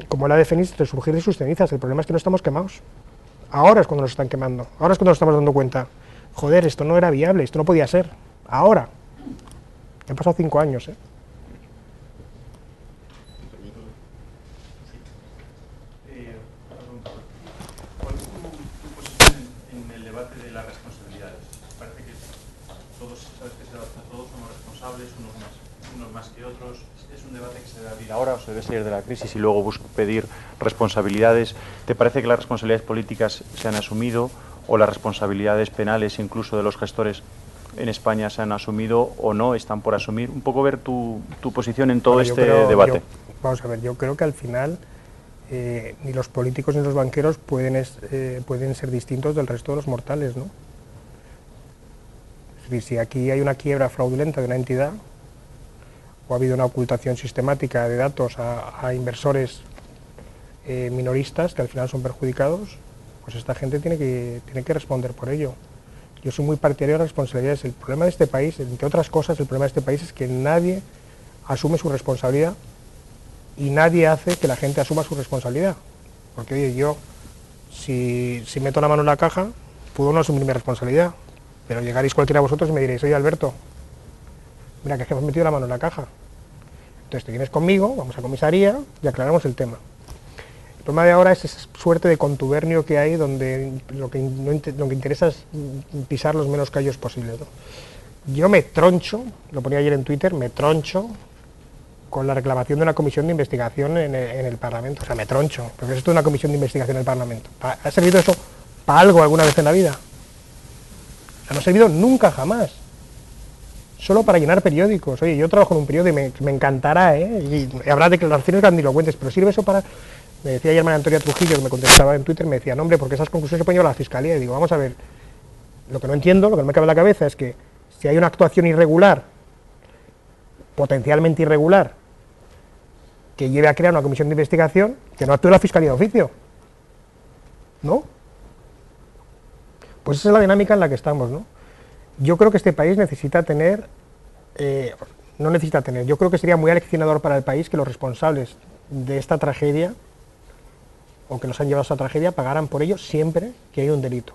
como la de Fénix, resurgir de sus cenizas. El problema es que no estamos quemados. Ahora es cuando nos están quemando, ahora es cuando nos estamos dando cuenta. Joder, esto no era viable, esto no podía ser. Ahora. Han pasado 5 años, ¿Cuál es tu posición en el debate de las responsabilidades? Parece que todos somos responsables, unos más que otros. ¿Es un debate que se debe abrir ahora o se debe salir de la crisis y luego pedir responsabilidades? ¿Te parece que las responsabilidades políticas se han asumido o las responsabilidades penales incluso de los gestores en España se han asumido o no, están por asumir? Un poco ver tu posición en todo debate. Vamos a ver, yo creo que al final ni los políticos ni los banqueros pueden ser distintos del resto de los mortales, ¿no? Es decir, si aquí hay una quiebra fraudulenta de una entidad, o ha habido una ocultación sistemática de datos a inversores minoristas que al final son perjudicados, pues esta gente tiene que responder por ello. Yo soy muy partidario de las responsabilidades. El problema de este país, entre otras cosas, el problema de este país es que nadie asume su responsabilidad y nadie hace que la gente asuma su responsabilidad. Porque, oye, yo, si meto la mano en la caja, puedo no asumir mi responsabilidad, pero llegaréis cualquiera de vosotros y me diréis, oye, Alberto, mira, que es que hemos metido la mano en la caja. Entonces te vienes conmigo, vamos a comisaría y aclaramos el tema. El problema de ahora es esa suerte de contubernio que hay, donde lo que interesa es pisar los menos callos posibles, ¿no? Yo me troncho, lo ponía ayer en Twitter, me troncho con la reclamación de una comisión de investigación en el Parlamento. O sea, me troncho, porque esto es una comisión de investigación en el Parlamento. ¿Ha servido eso para algo alguna vez en la vida? O sea, no ha servido nunca, jamás. Solo para llenar periódicos. Oye, yo trabajo en un periódico y me encantará, y habrá declaraciones grandilocuentes, pero sirve eso para... Me decía ayer María Antonia Trujillo, que me contestaba en Twitter, me decía, no, hombre, porque esas conclusiones se pueden llevar a la Fiscalía. Y digo, vamos a ver, lo que no entiendo, lo que no me cabe en la cabeza es que si hay una actuación irregular, potencialmente irregular, que lleve a crear una comisión de investigación, que no actúe la Fiscalía de oficio, ¿no? Pues esa es la dinámica en la que estamos, ¿no? Yo creo que este país necesita tener, yo creo que sería muy aleccionador para el país que los responsables de esta tragedia, o que nos han llevado a esta tragedia, pagaran por ello siempre que hay un delito.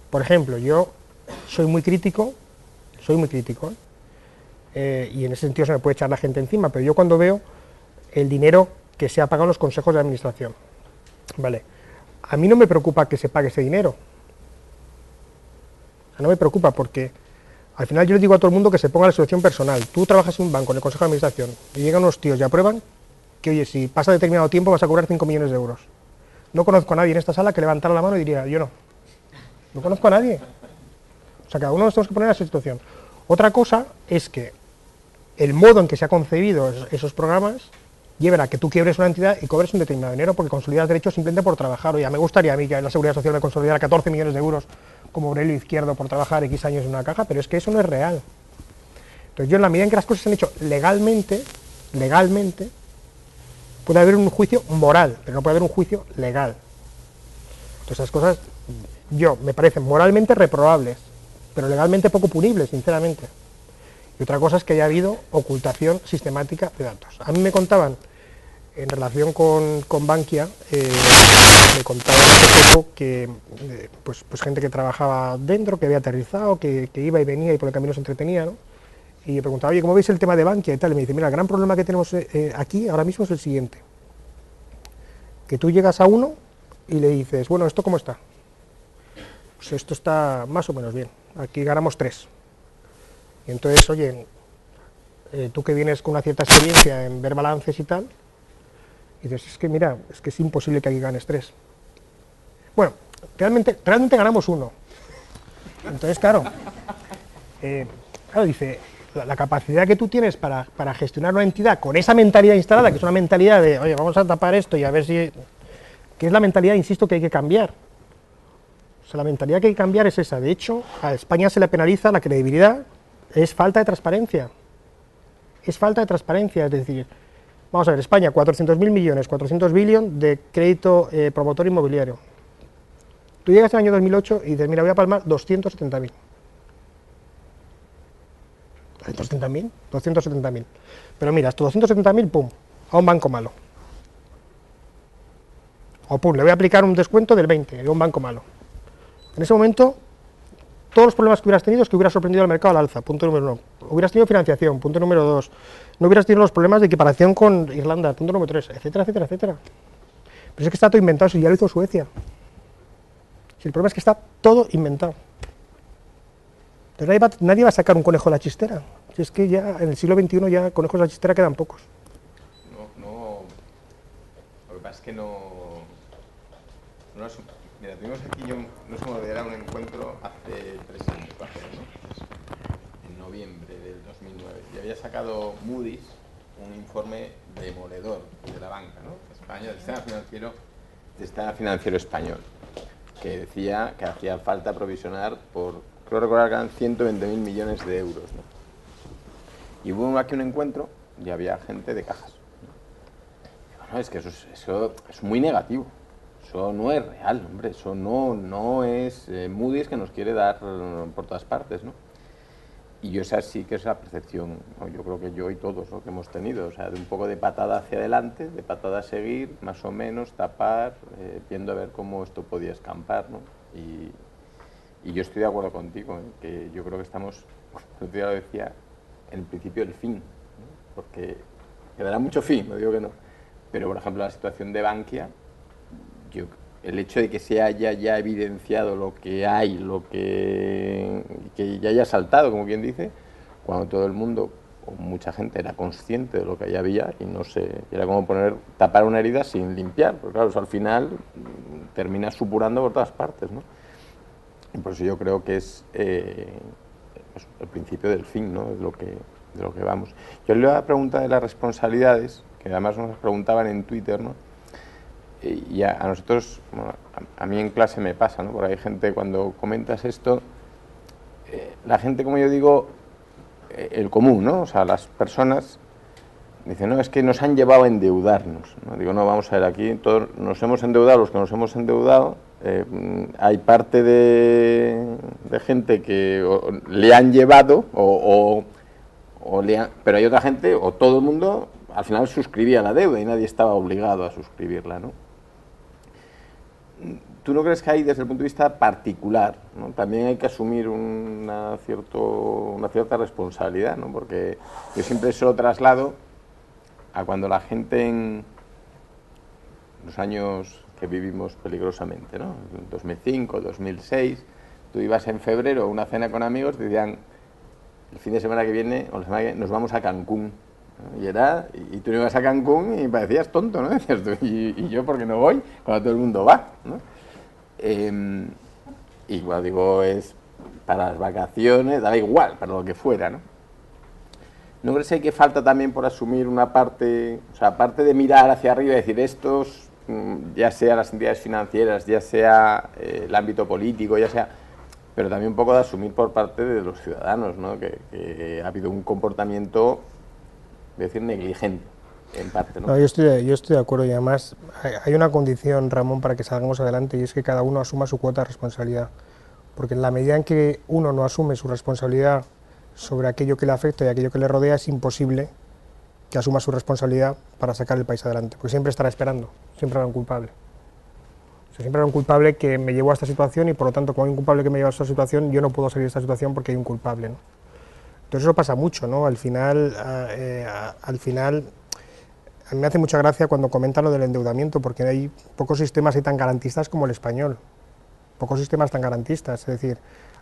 Por ejemplo, yo soy muy crítico, y en ese sentido se me puede echar la gente encima, pero yo cuando veo el dinero que se ha pagado en los consejos de administración, vale, a mí no me preocupa que se pague ese dinero, no me preocupa, porque al final yo les digo a todo el mundo que se ponga la situación personal. Tú trabajas en un banco, en el consejo de administración, y llegan unos tíos y aprueban que, oye, si pasa determinado tiempo vas a cobrar 5 millones de euros. No conozco a nadie en esta sala que levantara la mano y diría, yo no. No conozco a nadie. O sea, cada uno nos tenemos que poner en esa situación. Otra cosa es que el modo en que se ha concebido esos programas lleven a que tú quiebres una entidad y cobres un determinado dinero porque consolidas derechos simplemente por trabajar. Oye, me gustaría a mí que la Seguridad Social me consolidara 14 millones de euros como Aurelio Izquierdo por trabajar X años en una caja, pero es que eso no es real. Entonces yo, en la medida en que las cosas se han hecho legalmente, puede haber un juicio moral, pero no puede haber un juicio legal. Entonces esas cosas, me parecen moralmente reprobables, pero legalmente poco punibles, sinceramente. Y otra cosa es que haya habido ocultación sistemática de datos. A mí me contaban, en relación con Bankia, me contaban hace poco que pues gente que trabajaba dentro, que había aterrizado, que iba y venía y por el camino se entretenía, ¿no? Y me preguntaba, oye, ¿cómo veis el tema de Bankia y tal? Y me dice, mira, el gran problema que tenemos aquí ahora mismo es el siguiente, que tú llegas a uno y le dices, bueno, ¿esto cómo está? Pues esto está más o menos bien, aquí ganamos 3. Y entonces, oye, tú que vienes con una cierta experiencia en ver balances y tal, y dices, es que mira, es que es imposible que aquí ganes 3. Bueno, realmente ganamos 1. Entonces, claro, dice, la capacidad que tú tienes para gestionar una entidad con esa mentalidad instalada, que es una mentalidad de, oye, vamos a tapar esto y a ver si... que es la mentalidad, insisto, que hay que cambiar. O sea, la mentalidad que hay que cambiar es esa. De hecho, a España se le penaliza la credibilidad, es falta de transparencia. Es falta de transparencia, es decir, vamos a ver, España, 400.000 millones, 400 billion de crédito promotor inmobiliario. Tú llegas al año 2008 y dices, mira, voy a palmar 270.000. 270.000, 270.000. Pero mira, estos 270.000, pum, a un banco malo. O pum, le voy a aplicar un descuento del 20, de un banco malo. En ese momento, todos los problemas que hubieras tenido es que hubieras sorprendido al mercado al alza, punto número 1. Hubieras tenido financiación, punto número 2. No hubieras tenido los problemas de equiparación con Irlanda, punto número 3, etcétera, etcétera, etcétera. Pero es que está todo inventado, si ya lo hizo Suecia. Si el problema es que está todo inventado. Entonces nadie va a sacar un conejo de la chistera. Si es que ya en el siglo XXI ya conejos de la chistera quedan pocos. No, lo que pasa es que mira, tuvimos aquí, no sé, era un encuentro hace 3 años, ¿no? En noviembre del 2009, y había sacado Moody's un informe demoledor de la banca, ¿no? español, del sistema financiero español, que decía que hacía falta provisionar por, creo recordar que eran 120.000 millones de euros, ¿no? Y hubo aquí un encuentro y había gente de cajas. Y bueno, es que eso es muy negativo. Eso no es real, hombre. Eso no es Moody's que nos quiere dar por todas partes, ¿no? Y yo esa sí que es la percepción, ¿no? Yo creo que yo y todos lo que hemos tenido, o sea, de un poco de patada hacia adelante, de patada a seguir, más o menos, tapar, viendo a ver cómo esto podía escampar, ¿no? Y yo estoy de acuerdo contigo, que yo creo que estamos, el otro día lo decía, en el principio del fin, ¿no? Porque quedará mucho fin, no digo que no, pero por ejemplo la situación de Bankia, el hecho de que se haya ya evidenciado lo que hay, que ya haya saltado, como quien dice, cuando todo el mundo, o mucha gente, era consciente de lo que ahí había y no sé, era como tapar una herida sin limpiar, porque claro, eso al final termina supurando por todas partes, ¿no? Y por eso yo creo que es el principio del fin, ¿no? De lo que vamos. Yo le iba a preguntar de las responsabilidades, que además nos preguntaban en Twitter, ¿no? Y a nosotros, bueno, a mí en clase me pasa, ¿no? Porque hay gente, cuando comentas esto, la gente, como yo digo, el común, ¿no? O sea, las personas dicen, no, es que nos han llevado a endeudarnos, ¿no? Digo, no, vamos a ver, aquí todos nos hemos endeudado, los que nos hemos endeudado, hay parte de gente que le han llevado, pero hay otra gente, o todo el mundo, al final suscribía la deuda y nadie estaba obligado a suscribirla, ¿no? ¿Tú no crees que ahí, desde el punto de vista particular, ¿no? También hay que asumir una cierta responsabilidad, ¿no? Porque yo siempre se lo traslado a cuando la gente en los años que vivimos peligrosamente, ¿no? En 2005, 2006, tú ibas en febrero a una cena con amigos, te decían, el fin de semana que viene, o la semana que viene, nos vamos a Cancún, ¿no? Y tú no ibas a Cancún y parecías tonto, ¿no? Decías tú, ¿y yo por qué no voy? Cuando todo el mundo va, ¿no? Y cuando digo es para las vacaciones, da igual, para lo que fuera, ¿no? ¿No crees que falta también por asumir una parte, o sea, aparte de mirar hacia arriba y decir estos, ya sea las entidades financieras, ya sea el ámbito político, ya sea, pero también un poco de asumir por parte de los ciudadanos, ¿no? Que ha habido un comportamiento, voy a decir, negligente, en parte, ¿no? No, yo estoy de acuerdo, y además hay una condición, Ramón, para que salgamos adelante, y es que cada uno asuma su cuota de responsabilidad, porque en la medida en que uno no asume su responsabilidad sobre aquello que le afecta y aquello que le rodea, es imposible que asuma su responsabilidad para sacar el país adelante, porque siempre estará esperando, siempre habrá un culpable. O sea, siempre habrá un culpable que me llevó a esta situación y por lo tanto, como hay un culpable que me lleva a esta situación, yo no puedo salir de esta situación porque hay un culpable, ¿no? Entonces eso pasa mucho, ¿no? Al final, a mí me hace mucha gracia cuando comentan lo del endeudamiento, porque hay pocos sistemas tan garantistas como el español, pocos sistemas tan garantistas, es decir,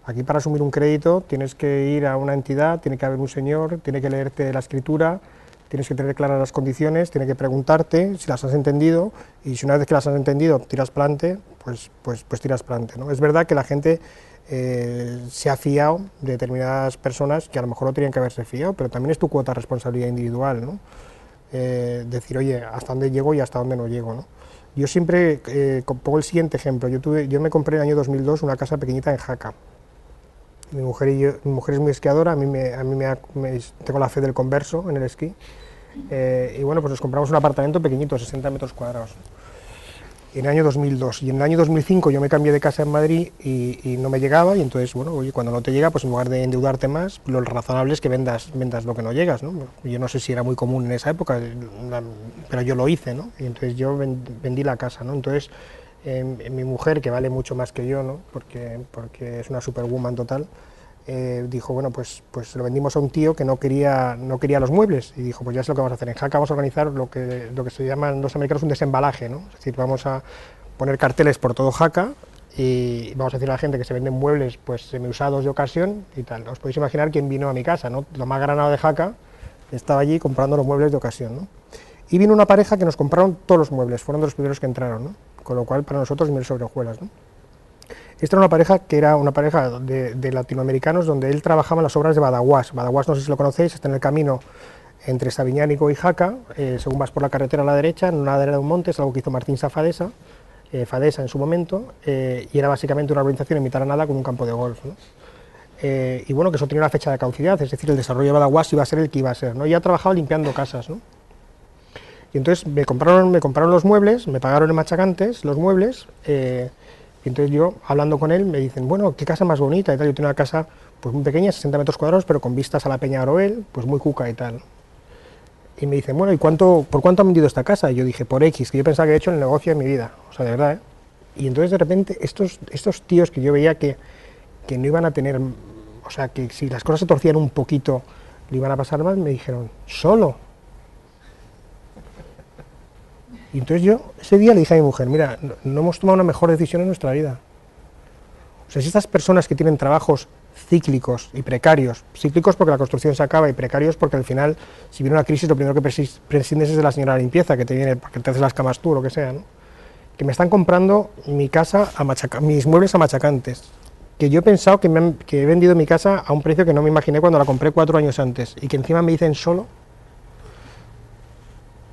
aquí para asumir un crédito tienes que ir a una entidad, tiene que haber un señor, tiene que leerte la escritura, tienes que tener claras las condiciones, tiene que preguntarte si las has entendido, y si una vez que las has entendido tiras para adelante, pues tiras para adelante, ¿no? Es verdad que la gente se ha fiado de determinadas personas que a lo mejor no tenían que haberse fiado, pero también es tu cuota de responsabilidad individual, ¿no? Decir, oye, hasta dónde llego y hasta dónde no llego, ¿no? Yo siempre pongo el siguiente ejemplo. Yo me compré en el año 2002 una casa pequeñita en Jaca. Mi mujer es muy esquiadora, tengo la fe del converso en el esquí, y bueno, pues nos compramos un apartamento pequeñito, 60 metros cuadrados, en el año 2002, y en el año 2005 yo me cambié de casa en Madrid y no me llegaba, y entonces, bueno, oye, cuando no te llega, pues en lugar de endeudarte más, lo razonable es que vendas lo que no llegas, ¿no? Yo no sé si era muy común en esa época, pero yo lo hice, ¿no? Y entonces yo vendí la casa, ¿no? Entonces mi mujer, que vale mucho más que yo, ¿no? Porque es una superwoman total, dijo, bueno, pues lo vendimos a un tío que no quería los muebles, y dijo, pues ya sé lo que vamos a hacer, en Jaca vamos a organizar lo que se llaman los americanos un desembalaje, ¿no? Es decir, vamos a poner carteles por todo Jaca y vamos a decir a la gente que se venden muebles pues semiusados de ocasión y tal. Os podéis imaginar quién vino a mi casa, ¿no? Lo más granado de Jaca estaba allí comprando los muebles de ocasión, ¿no? Y vino una pareja que nos compraron todos los muebles, fueron de los primeros que entraron, ¿no? Con lo cual para nosotros mil sobre hojuelas, ¿no? Esta era una pareja que era una pareja de latinoamericanos donde él trabajaba en las obras de Badaguás. Badaguás, no sé si lo conocéis, está en el camino entre Sabiñánigo y Jaca, según vas por la carretera a la derecha, en una ladera de un monte, es algo que hizo Martín Fadesa en su momento, y era básicamente una urbanización en mitad de la nada con un campo de golf, ¿no? Y bueno, que eso tenía una fecha de caducidad, es decir, el desarrollo de Badajoz iba a ser el que iba a ser, ¿no? Y ha trabajado limpiando casas, ¿no? Y entonces me compraron los muebles, me pagaron en Machacantes los muebles, y entonces yo, hablando con él, me dicen, bueno, qué casa más bonita y tal. Yo tenía una casa pues muy pequeña, 60 metros cuadrados, pero con vistas a la Peña Aroel, pues muy cuca y tal. Y me dicen, bueno, ¿y por cuánto han vendido esta casa? Y yo dije, por X, que yo pensaba que había hecho el negocio de mi vida, o sea, de verdad, ¿eh? Y entonces de repente estos tíos que yo veía que no iban a tener, o sea, que si las cosas se torcían un poquito, le iban a pasar mal, me dijeron, solo. Y entonces yo ese día le dije a mi mujer, mira, no hemos tomado una mejor decisión en nuestra vida. O sea, si estas personas que tienen trabajos cíclicos y precarios, cíclicos porque la construcción se acaba y precarios porque al final, si viene una crisis, lo primero que prescindes es de la señora limpieza, que te viene porque te haces las camas tú o lo que sea, ¿no? Que me están comprando mi casa mis muebles a Machacantes, que yo he pensado que he vendido mi casa a un precio que no me imaginé cuando la compré 4 años antes, y que encima me dicen solo.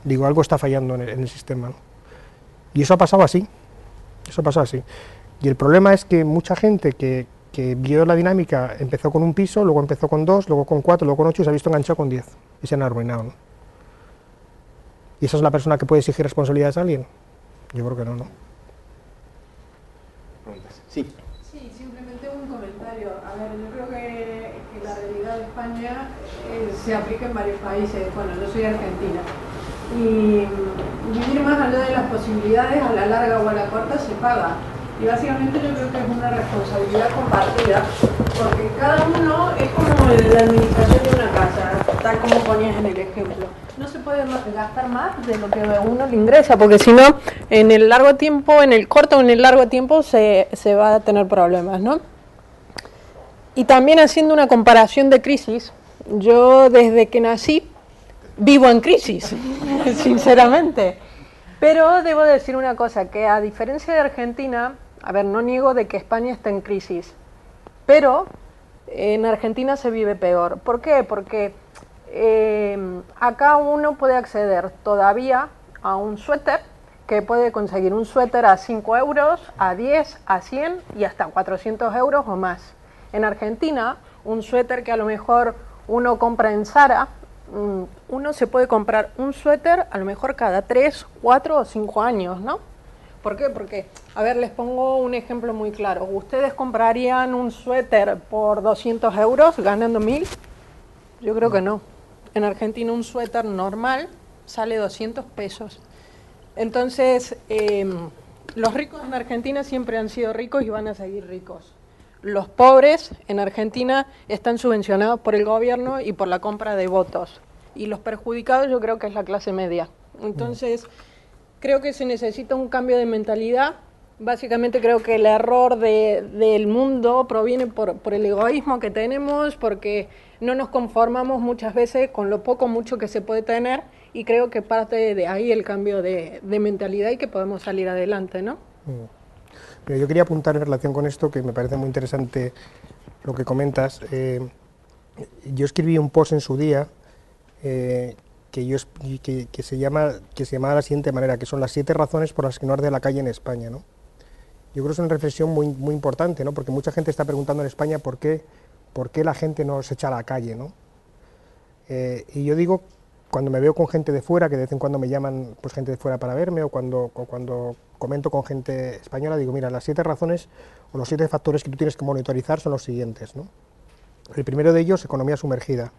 Digo, algo está fallando en el sistema, ¿no? Y eso ha pasado así, Y el problema es que mucha gente que vio la dinámica empezó con un piso, luego empezó con 2, luego con 4, luego con 8 y se ha visto enganchado con 10. Y se han arruinado, ¿no? ¿Y esa es la persona que puede exigir responsabilidades a alguien? Yo creo que no, ¿no? Sí. Sí, simplemente un comentario. A ver, yo creo que la realidad de España se aplica en varios países. Bueno, yo soy argentina. Y vivir más allá de las posibilidades, a la larga o a la corta, se paga. Y básicamente yo creo que es una responsabilidad compartida, porque cada uno es como la administración de una casa, tal como ponías en el ejemplo. No se puede gastar más de lo que a uno le ingresa, porque si no, en el largo tiempo, en el corto o en el largo tiempo, se va a tener problemas, ¿no? Y también haciendo una comparación de crisis, yo desde que nací vivo en crisis, sinceramente. Pero debo decir una cosa, que a diferencia de Argentina, a ver, no niego de que España está en crisis, pero en Argentina se vive peor. ¿Por qué? Porque acá uno puede acceder todavía a un suéter, que puede conseguir un suéter a 5 euros, a 10, a 100 y hasta 400 euros o más. En Argentina, un suéter que a lo mejor uno compra en Zara, uno se puede comprar un suéter a lo mejor cada 3, 4 o 5 años, ¿no? ¿Por qué? Porque, a ver, les pongo un ejemplo muy claro. ¿Ustedes comprarían un suéter por 200 euros ganando 1000? Yo creo que no. En Argentina un suéter normal sale 200 pesos. Entonces, los ricos en Argentina siempre han sido ricos y van a seguir ricos. Los pobres en Argentina están subvencionados por el gobierno y por la compra de votos. Y los perjudicados yo creo que es la clase media. Entonces, creo que se necesita un cambio de mentalidad. Básicamente creo que el error del mundo proviene por el egoísmo que tenemos, porque no nos conformamos muchas veces con lo poco mucho que se puede tener, y creo que parte de ahí el cambio de mentalidad y que podemos salir adelante, ¿no? Pero yo quería apuntar en relación con esto, que me parece muy interesante lo que comentas. Yo escribí un post en su día que se llamaba de la siguiente manera, que son las 7 razones por las que no arde la calle en España, ¿no? Yo creo que es una reflexión muy, muy importante, ¿no? Porque mucha gente está preguntando en España por qué la gente no se echa a la calle, ¿no? Y yo digo, cuando me veo con gente de fuera, que de vez en cuando me llaman pues gente de fuera para verme, o cuando comento con gente española, digo, mira, las 7 razones o los 7 factores que tú tienes que monitorizar son los siguientes, ¿no? El primero de ellos, economía sumergida.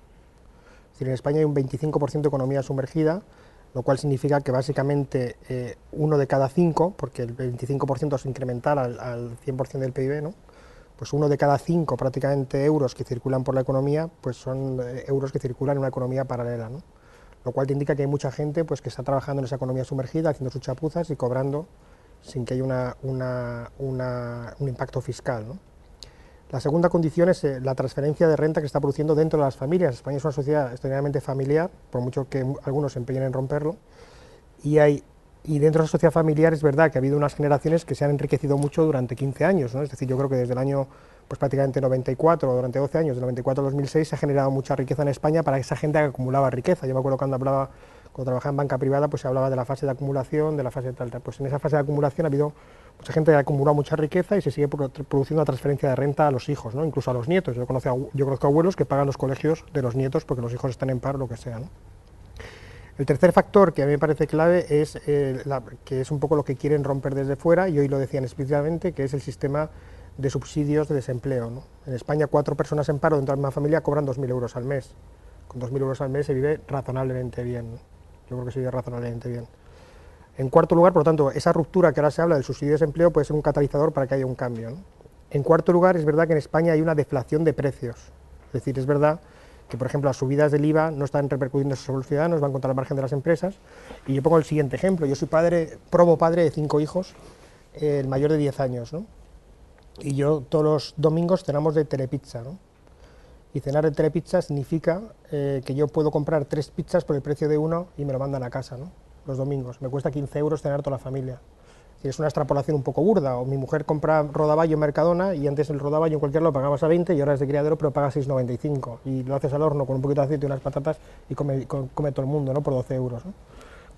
Es decir, en España hay un 25% de economía sumergida, lo cual significa que básicamente 1 de cada 5, porque el 25% es incremental al 100% del PIB, ¿no? Pues 1 de cada 5 prácticamente euros que circulan por la economía, pues son euros que circulan en una economía paralela, ¿no? Lo cual te indica que hay mucha gente pues, que está trabajando en esa economía sumergida, haciendo sus chapuzas y cobrando sin que haya un impacto fiscal, ¿no? La segunda condición es la transferencia de renta que está produciendo dentro de las familias. España es una sociedad extremadamente familiar, por mucho que algunos se empeñen en romperlo, y dentro de la sociedad familiar es verdad que ha habido unas generaciones que se han enriquecido mucho durante 15 años, ¿no? Es decir, yo creo que desde el año pues prácticamente 94, durante 12 años, de 94 a 2006, se ha generado mucha riqueza en España para esa gente que acumulaba riqueza. Yo me acuerdo cuando trabajaba en banca privada, pues se hablaba de la fase de acumulación, de la fase de tal. Pues en esa fase de acumulación ha habido mucha gente que ha acumulado mucha riqueza y se sigue produciendo una transferencia de renta a los hijos, ¿no? Incluso a los nietos. Yo conozco abuelos que pagan los colegios de los nietos porque los hijos están en paro, lo que sea, ¿no? El tercer factor que a mí me parece clave es que es un poco lo que quieren romper desde fuera, y hoy lo decían explícitamente, que es el sistema de subsidios de desempleo, ¿no? En España 4 personas en paro dentro de una familia cobran 2.000 euros al mes. Con 2.000 euros al mes se vive razonablemente bien, ¿no? Yo creo que se vive razonablemente bien. En cuarto lugar, por lo tanto, esa ruptura que ahora se habla del subsidio de desempleo puede ser un catalizador para que haya un cambio, ¿no? En cuarto lugar, es verdad que en España hay una deflación de precios. Es decir, es verdad que, por ejemplo, las subidas del IVA no están repercutiendo sobre los ciudadanos, van contra el margen de las empresas. Y yo pongo el siguiente ejemplo. Yo soy promo padre de 5 hijos, el mayor de 10 años, ¿no? Y yo todos los domingos cenamos de telepizza, ¿no? Y cenar de telepizza significa que yo puedo comprar 3 pizzas por el precio de 1 y me lo mandan a casa, ¿no? Los domingos. Me cuesta 15 euros cenar toda la familia. Y es una extrapolación un poco burda. O mi mujer compra rodaballo en Mercadona y antes el rodaballo en cualquier lado pagabas a 20 y ahora es de criadero pero pagas 6,95. Y lo haces al horno con un poquito de aceite y unas patatas y come todo el mundo, ¿no? Por 12 euros, ¿no?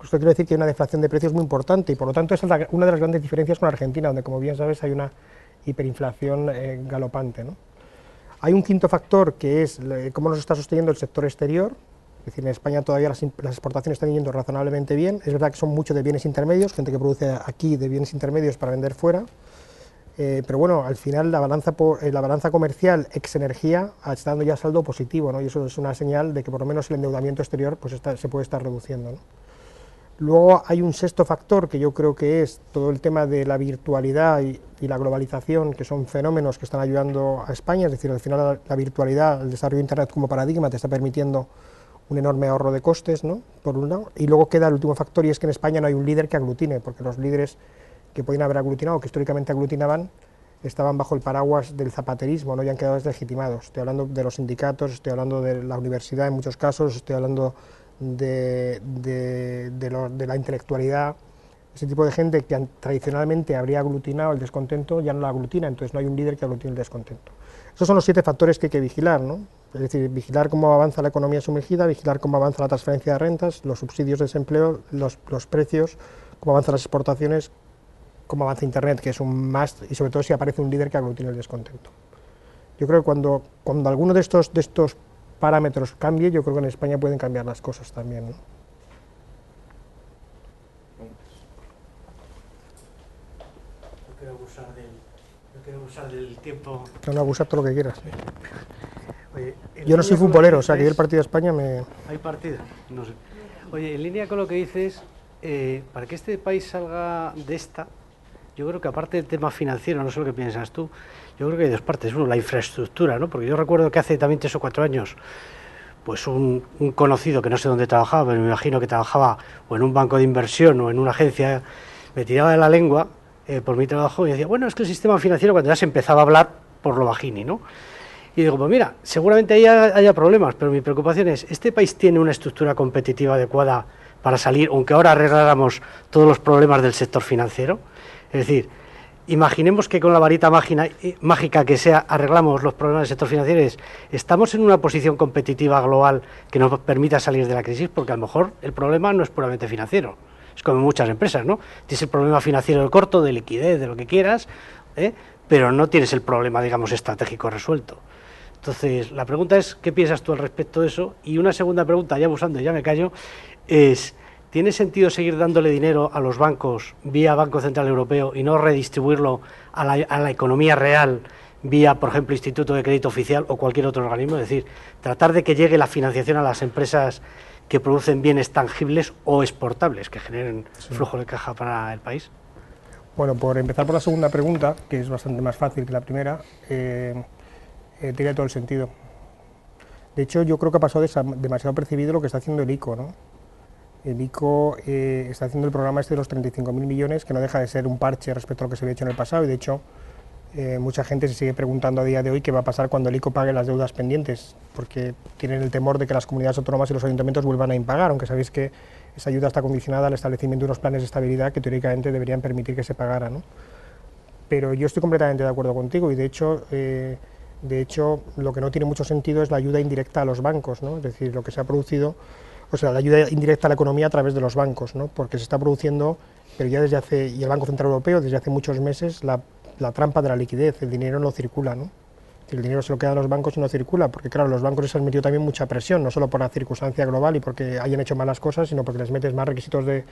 Esto quiere decir que hay una deflación de precios muy importante y por lo tanto esa es una de las grandes diferencias con Argentina, donde, como bien sabes, hay una hiperinflación galopante, ¿no? Hay un quinto factor que es cómo nos está sosteniendo el sector exterior. Es decir, en España todavía las exportaciones están yendo razonablemente bien. Es verdad que son muchos de bienes intermedios, gente que produce aquí de bienes intermedios para vender fuera. Pero bueno, al final la balanza comercial ex energía está dando ya saldo positivo, ¿no? Y eso es una señal de que por lo menos el endeudamiento exterior pues se puede estar reduciendo, ¿no? Luego hay un sexto factor que yo creo que es todo el tema de la virtualidad y la globalización, que son fenómenos que están ayudando a España. Es decir, al final la virtualidad, el desarrollo de Internet como paradigma te está permitiendo un enorme ahorro de costes, ¿no? Por un lado. Y luego queda el último factor, y es que en España no hay un líder que aglutine, porque los líderes que pueden haber aglutinado, que históricamente aglutinaban, estaban bajo el paraguas del zapaterismo, ¿no? Y han quedado deslegitimados. Estoy hablando de los sindicatos, estoy hablando de la universidad en muchos casos, estoy hablando de la intelectualidad. Ese tipo de gente que tradicionalmente habría aglutinado el descontento ya no la aglutina, entonces no hay un líder que aglutine el descontento. Esos son los 7 factores que hay que vigilar, ¿no? Es decir, vigilar cómo avanza la economía sumergida, vigilar cómo avanza la transferencia de rentas, los subsidios de desempleo, los precios, cómo avanzan las exportaciones, cómo avanza Internet, que es un must, y sobre todo si aparece un líder que aglutine el descontento. Yo creo que cuando alguno de estos parámetros cambie, yo creo que en España pueden cambiar las cosas también, ¿no? No quiero abusar del tiempo. No, abusar todo lo que quieras. Oye, yo no soy futbolero, o sea que yo el partido de España me... ¿Hay partido? No sé. Oye, en línea con lo que dices, para que este país salga de esta, yo creo que aparte del tema financiero, no sé lo que piensas tú, yo creo que hay 2 partes. Uno, la infraestructura, ¿no? Porque yo recuerdo que hace también 3 o 4 años, pues un conocido, que no sé dónde trabajaba, pero me imagino que trabajaba o en un banco de inversión o en una agencia, me tiraba de la lengua por mi trabajo y decía, bueno, es que el sistema financiero, cuando ya se empezaba a hablar por lo bajini, ¿no? Y digo, pues mira, seguramente ahí haya problemas, pero mi preocupación es, ¿este país tiene una estructura competitiva adecuada para salir, aunque ahora arregláramos todos los problemas del sector financiero? Es decir, imaginemos que con la varita mágica que sea arreglamos los problemas del sector financiero, ¿estamos en una posición competitiva global que nos permita salir de la crisis? Porque a lo mejor el problema no es puramente financiero, es como en muchas empresas, ¿no? Tienes el problema financiero de corto, de liquidez, de lo que quieras, pero no tienes el problema, digamos, estratégico resuelto. Entonces, la pregunta es, ¿qué piensas tú al respecto de eso? Y una segunda pregunta, ya abusando, ya me callo, es, ¿tiene sentido seguir dándole dinero a los bancos vía Banco Central Europeo y no redistribuirlo a la economía real vía, por ejemplo, Instituto de Crédito Oficial o cualquier otro organismo? Es decir, tratar de que llegue la financiación a las empresas que producen bienes tangibles o exportables, que generen flujo de caja para el país. Bueno, por empezar por la segunda pregunta, que es bastante más fácil que la primera, tiene todo el sentido. De hecho, yo creo que ha pasado demasiado percibido lo que está haciendo el ICO, ¿no? El ICO está haciendo el programa este de los 35.000 millones, que no deja de ser un parche respecto a lo que se había hecho en el pasado, y de hecho mucha gente se sigue preguntando a día de hoy qué va a pasar cuando el ICO pague las deudas pendientes, porque tienen el temor de que las comunidades autónomas y los ayuntamientos vuelvan a impagar, aunque sabéis que esa ayuda está condicionada al establecimiento de unos planes de estabilidad que teóricamente deberían permitir que se pagara, ¿no? pero yo estoy completamente de acuerdo contigo y de hecho lo que no tiene mucho sentido es la ayuda indirecta a los bancos, ¿no? Es decir, lo que se ha producido, o sea, la ayuda indirecta a la economía a través de los bancos, ¿no? Porque se está produciendo, pero ya desde hace, y el Banco Central Europeo desde hace muchos meses, la trampa de la liquidez, el dinero no circula, ¿no? El dinero se lo queda a los bancos y no circula, porque claro, los bancos les han metido también mucha presión, no solo por la circunstancia global y porque hayan hecho malas cosas, sino porque les metes más requisitos de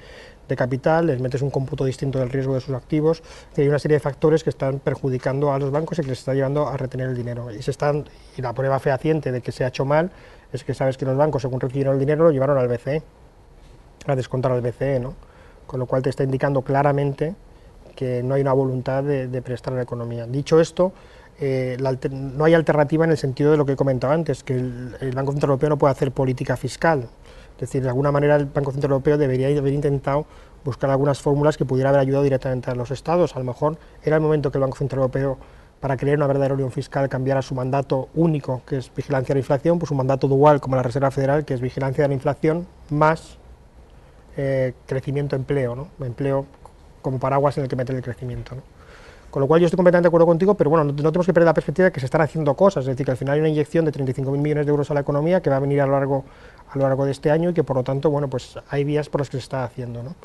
capital, les metes un cómputo distinto del riesgo de sus activos, y hay una serie de factores que están perjudicando a los bancos y que les está llevando a retener el dinero. Y la prueba fehaciente de que se ha hecho mal es que sabes que los bancos, según recibieron el dinero, lo llevaron al BCE, a descontar al BCE, ¿no? Con lo cual te está indicando claramente que no hay una voluntad de prestar a la economía. Dicho esto, no hay alternativa en el sentido de lo que he comentado antes, que el Banco Central Europeo no puede hacer política fiscal. Es decir, de alguna manera el Banco Central Europeo debería haber intentado buscar algunas fórmulas que pudiera haber ayudado directamente a los estados. A lo mejor era el momento que el Banco Central Europeo, para crear una verdadera unión fiscal, cambiara su mandato único, que es vigilancia de la inflación, pues un mandato dual como la Reserva Federal, que es vigilancia de la inflación más crecimiento, empleo, ¿no? Empleo como paraguas en el que meter el crecimiento, ¿no? Con lo cual yo estoy completamente de acuerdo contigo, pero bueno, no tenemos que perder la perspectiva de que se están haciendo cosas, es decir, que al final hay una inyección de 35.000 millones de euros a la economía que va a venir a lo largo de este año y que por lo tanto, bueno, pues hay vías por las que se está haciendo, ¿no?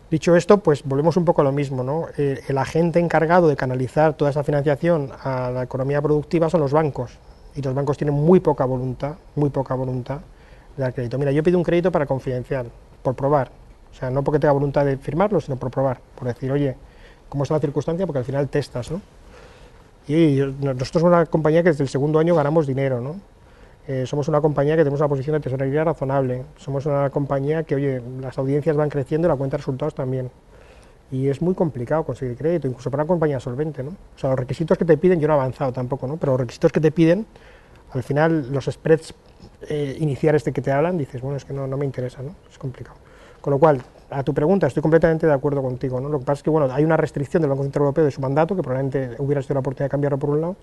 Dicho esto, pues volvemos un poco a lo mismo, ¿no? El agente encargado de canalizar toda esa financiación a la economía productiva son los bancos, y los bancos tienen muy poca voluntad de dar crédito. Mira, yo pido un crédito para Confidencial, por probar, o sea, no porque tenga voluntad de firmarlo, sino por probar, por decir, oye, cómo está la circunstancia, porque al final testas, ¿no? Y nosotros somos una compañía que desde el segundo año ganamos dinero, ¿no? Somos una compañía que tenemos una posición de tesorería razonable, somos una compañía que, oye, las audiencias van creciendo y la cuenta de resultados también. Y es muy complicado conseguir crédito, incluso para una compañía solvente, ¿no? O sea, los requisitos que te piden, yo no he avanzado tampoco, ¿no? Pero los requisitos que te piden, al final, los spreads iniciales de que te hablan, dices, bueno, es que no me interesa, ¿no? Es complicado. Con lo cual, a tu pregunta, estoy completamente de acuerdo contigo, ¿no? Lo que pasa es que, bueno, hay una restricción del Banco Central Europeo de su mandato, que probablemente hubiera sido la oportunidad de cambiarlo por un lado,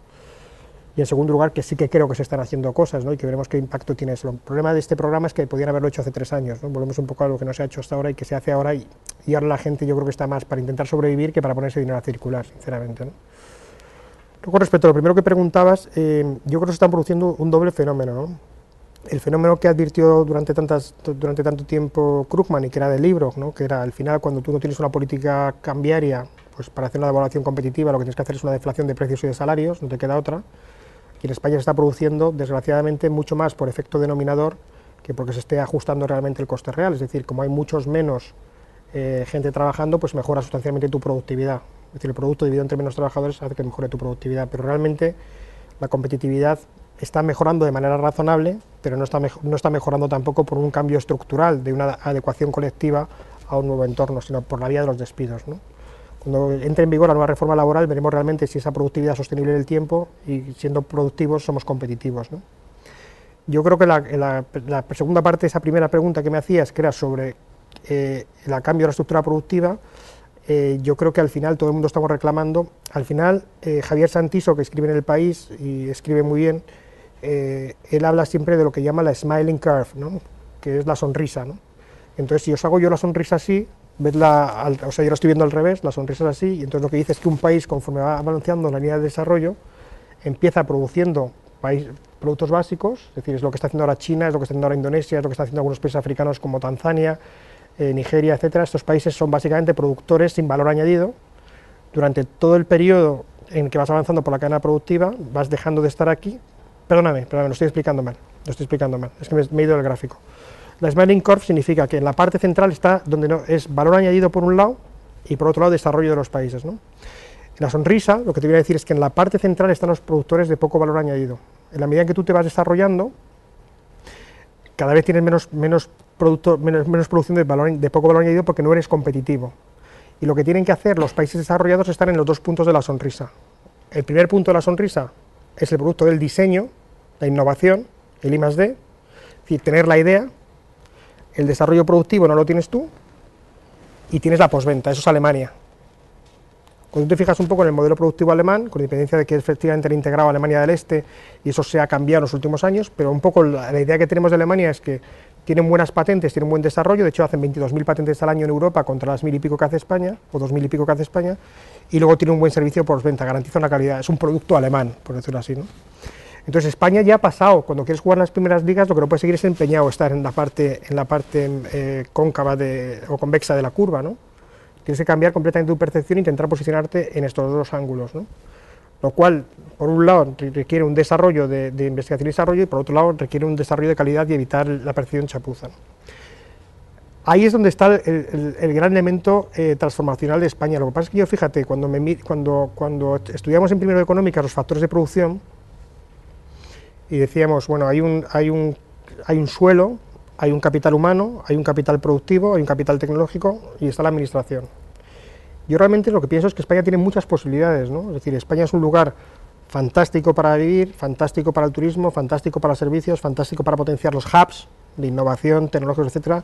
y en segundo lugar, que sí que creo que se están haciendo cosas, ¿no? Y que veremos qué impacto tiene eso. El problema de este programa es que podían haberlo hecho hace 3 años, ¿no? Volvemos un poco a lo que no se ha hecho hasta ahora y que se hace ahora, y ahora la gente yo creo que está más para intentar sobrevivir que para ponerse dinero a circular, sinceramente, ¿no? Luego, respecto a lo primero que preguntabas, yo creo que se está produciendo un doble fenómeno, ¿no? El fenómeno que advirtió durante tanto tiempo Krugman y que era del libro, ¿no? Que era al final cuando tú no tienes una política cambiaria, pues para hacer una devaluación competitiva lo que tienes que hacer es una deflación de precios y de salarios, no te queda otra, y en España se está produciendo desgraciadamente mucho más por efecto denominador que porque se esté ajustando realmente el coste real, es decir, como hay muchos menos gente trabajando, pues mejora sustancialmente tu productividad, es decir, el producto dividido entre menos trabajadores hace que mejore tu productividad, pero realmente la competitividad está mejorando de manera razonable, pero no está mejorando tampoco por un cambio estructural de una adecuación colectiva a un nuevo entorno, sino por la vía de los despidos, ¿no? Cuando entre en vigor la nueva reforma laboral veremos realmente si esa productividad es sostenible en el tiempo y siendo productivos somos competitivos, ¿no? Yo creo que la segunda parte de esa primera pregunta que me hacías, que era sobre el cambio de la estructura productiva, yo creo que al final todo el mundo estamos reclamando, al final Javier Santiso, que escribe en El País y escribe muy bien, él habla siempre de lo que llama la smiling curve, ¿no? Que es la sonrisa, ¿no? Entonces, si os hago yo la sonrisa así, vedla, o sea, yo la estoy viendo al revés, la sonrisa es así, y entonces lo que dice es que un país, conforme va avanzando la línea de desarrollo, empieza produciendo productos básicos, es decir, es lo que está haciendo ahora China, es lo que está haciendo ahora Indonesia, es lo que está haciendo algunos países africanos como Tanzania, Nigeria, etcétera. Estos países son básicamente productores sin valor añadido. Durante todo el periodo en que vas avanzando por la cadena productiva, vas dejando de estar aquí. Perdóname, lo estoy explicando mal, es que me he ido del gráfico. La Smiling Curve significa que en la parte central está donde no, es valor añadido por un lado y por otro lado desarrollo de los países, ¿no? En la sonrisa, lo que te voy a decir es que en la parte central están los productores de poco valor añadido. En la medida en que tú te vas desarrollando, cada vez tienes menos producción de poco valor añadido porque no eres competitivo. Y lo que tienen que hacer los países desarrollados es estar en los dos puntos de la sonrisa. El primer punto de la sonrisa es el producto del diseño, la innovación, el I+D, es decir, tener la idea. El desarrollo productivo no lo tienes tú y tienes la posventa, eso es Alemania. Cuando tú te fijas un poco en el modelo productivo alemán, con independencia de que efectivamente era integrado a Alemania del Este y eso se ha cambiado en los últimos años, pero un poco la idea que tenemos de Alemania es que tienen buenas patentes, tienen buen desarrollo, de hecho hacen 22.000 patentes al año en Europa contra las 1.000 y pico que hace España, o 2.000 y pico que hace España, y luego tiene un buen servicio postventa, garantiza una calidad, es un producto alemán, por decirlo así, ¿no? Entonces España ya ha pasado, cuando quieres jugar en las primeras ligas, lo que no puedes seguir es empeñado estar en la parte cóncava o convexa de la curva, ¿no? Tienes que cambiar completamente tu percepción e intentar posicionarte en estos dos ángulos, ¿no? Lo cual, por un lado, requiere un desarrollo de investigación y desarrollo, y por otro lado, requiere un desarrollo de calidad y evitar la percepción chapuza, ¿no? Ahí es donde está el gran elemento transformacional de España. Lo que pasa es que yo, fíjate, cuando estudiamos en primero de económica los factores de producción, y decíamos, bueno, hay un suelo, hay un capital humano, hay un capital productivo, hay un capital tecnológico y está la administración. Yo realmente lo que pienso es que España tiene muchas posibilidades, ¿no? Es decir, España es un lugar fantástico para vivir, fantástico para el turismo, fantástico para los servicios, fantástico para potenciar los hubs de innovación, tecnológicos, etcétera.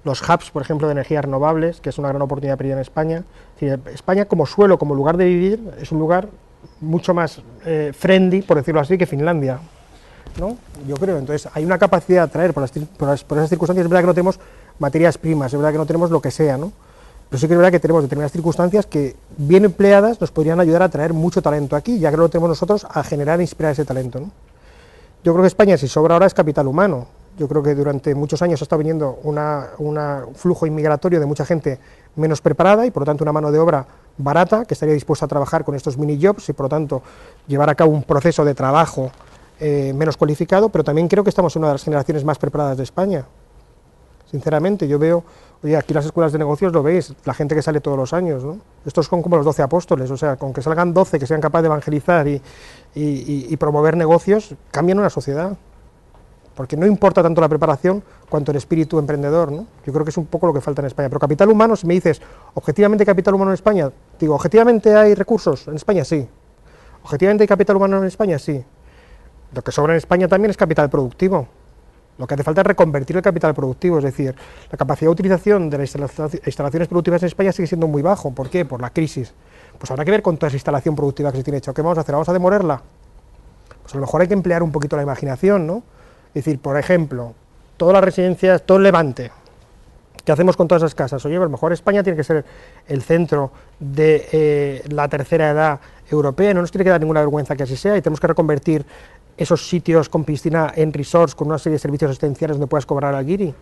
Los hubs, por ejemplo, de energías renovables, que es una gran oportunidad perdida en España. Es decir, España como suelo, como lugar de vivir, es un lugar mucho más friendly, por decirlo así, que Finlandia, ¿no? Yo creo. Entonces hay una capacidad de atraer por esas circunstancias. Es verdad que no tenemos materias primas, es verdad que no tenemos lo que sea, ¿no? Pero sí que es verdad que tenemos determinadas circunstancias que, bien empleadas, nos podrían ayudar a atraer mucho talento aquí, ya que lo tenemos nosotros, a generar e inspirar ese talento, ¿no? Yo creo que España, si sobra ahora, es capital humano. Yo creo que durante muchos años ha estado viniendo un flujo inmigratorio de mucha gente menos preparada y por lo tanto una mano de obra barata que estaría dispuesta a trabajar con estos mini jobs y por lo tanto llevar a cabo un proceso de trabajo menos cualificado, pero también creo que estamos en una de las generaciones más preparadas de España. Sinceramente, yo veo, oye, aquí las escuelas de negocios lo veis, la gente que sale todos los años, ¿no? Estos son como los 12 apóstoles, o sea, con que salgan 12 que sean capaces de evangelizar y promover negocios, cambian una sociedad. Porque no importa tanto la preparación cuanto el espíritu emprendedor, ¿no? Yo creo que es un poco lo que falta en España. Pero capital humano, si me dices, objetivamente capital humano en España, digo, objetivamente hay recursos en España, sí. Objetivamente hay capital humano en España, sí. Lo que sobra en España también es capital productivo. Lo que hace falta es reconvertir el capital productivo, es decir, la capacidad de utilización de las instalaciones productivas en España sigue siendo muy bajo. ¿Por qué? Por la crisis. Pues habrá que ver con toda esa instalación productiva que se tiene hecha. ¿Qué vamos a hacer? ¿Vamos a demorarla? Pues a lo mejor hay que emplear un poquito la imaginación, ¿no? Es decir, por ejemplo, todas las residencias, todo el Levante, ¿qué hacemos con todas esas casas? Oye, a lo mejor España tiene que ser el centro de la tercera edad europea, no nos tiene que dar ninguna vergüenza que así sea, y tenemos que reconvertir esos sitios con piscina en resorts, con una serie de servicios esenciales donde puedas cobrar al guiri,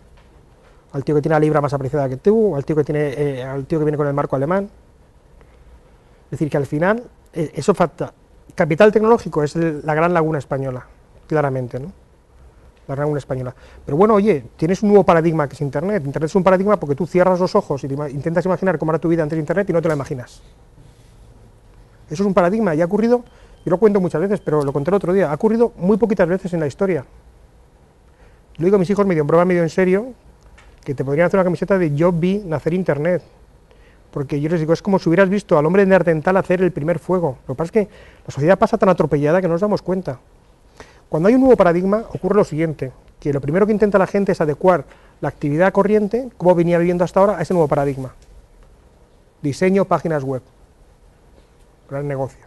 al tío que tiene la libra más apreciada que tú, al tío que viene con el marco alemán. Es decir, que al final, eso falta. Capital tecnológico es la gran laguna española, claramente, ¿no? La laguna española. Pero bueno, oye, tienes un nuevo paradigma que es Internet. Internet es un paradigma porque tú cierras los ojos y intentas imaginar cómo era tu vida antes de Internet y no te la imaginas. Eso es un paradigma y ha ocurrido, yo lo cuento muchas veces, pero lo conté el otro día, ha ocurrido muy poquitas veces en la historia. Lo digo a mis hijos medio en broma, medio en serio, que te podrían hacer una camiseta de yo vi nacer Internet. Porque yo les digo, es como si hubieras visto al hombre neandertal hacer el primer fuego. Lo que pasa es que la sociedad pasa tan atropellada que no nos damos cuenta. Cuando hay un nuevo paradigma, ocurre lo siguiente, que lo primero que intenta la gente es adecuar la actividad corriente, como venía viviendo hasta ahora, a ese nuevo paradigma. Diseño, páginas web. Gran negocio.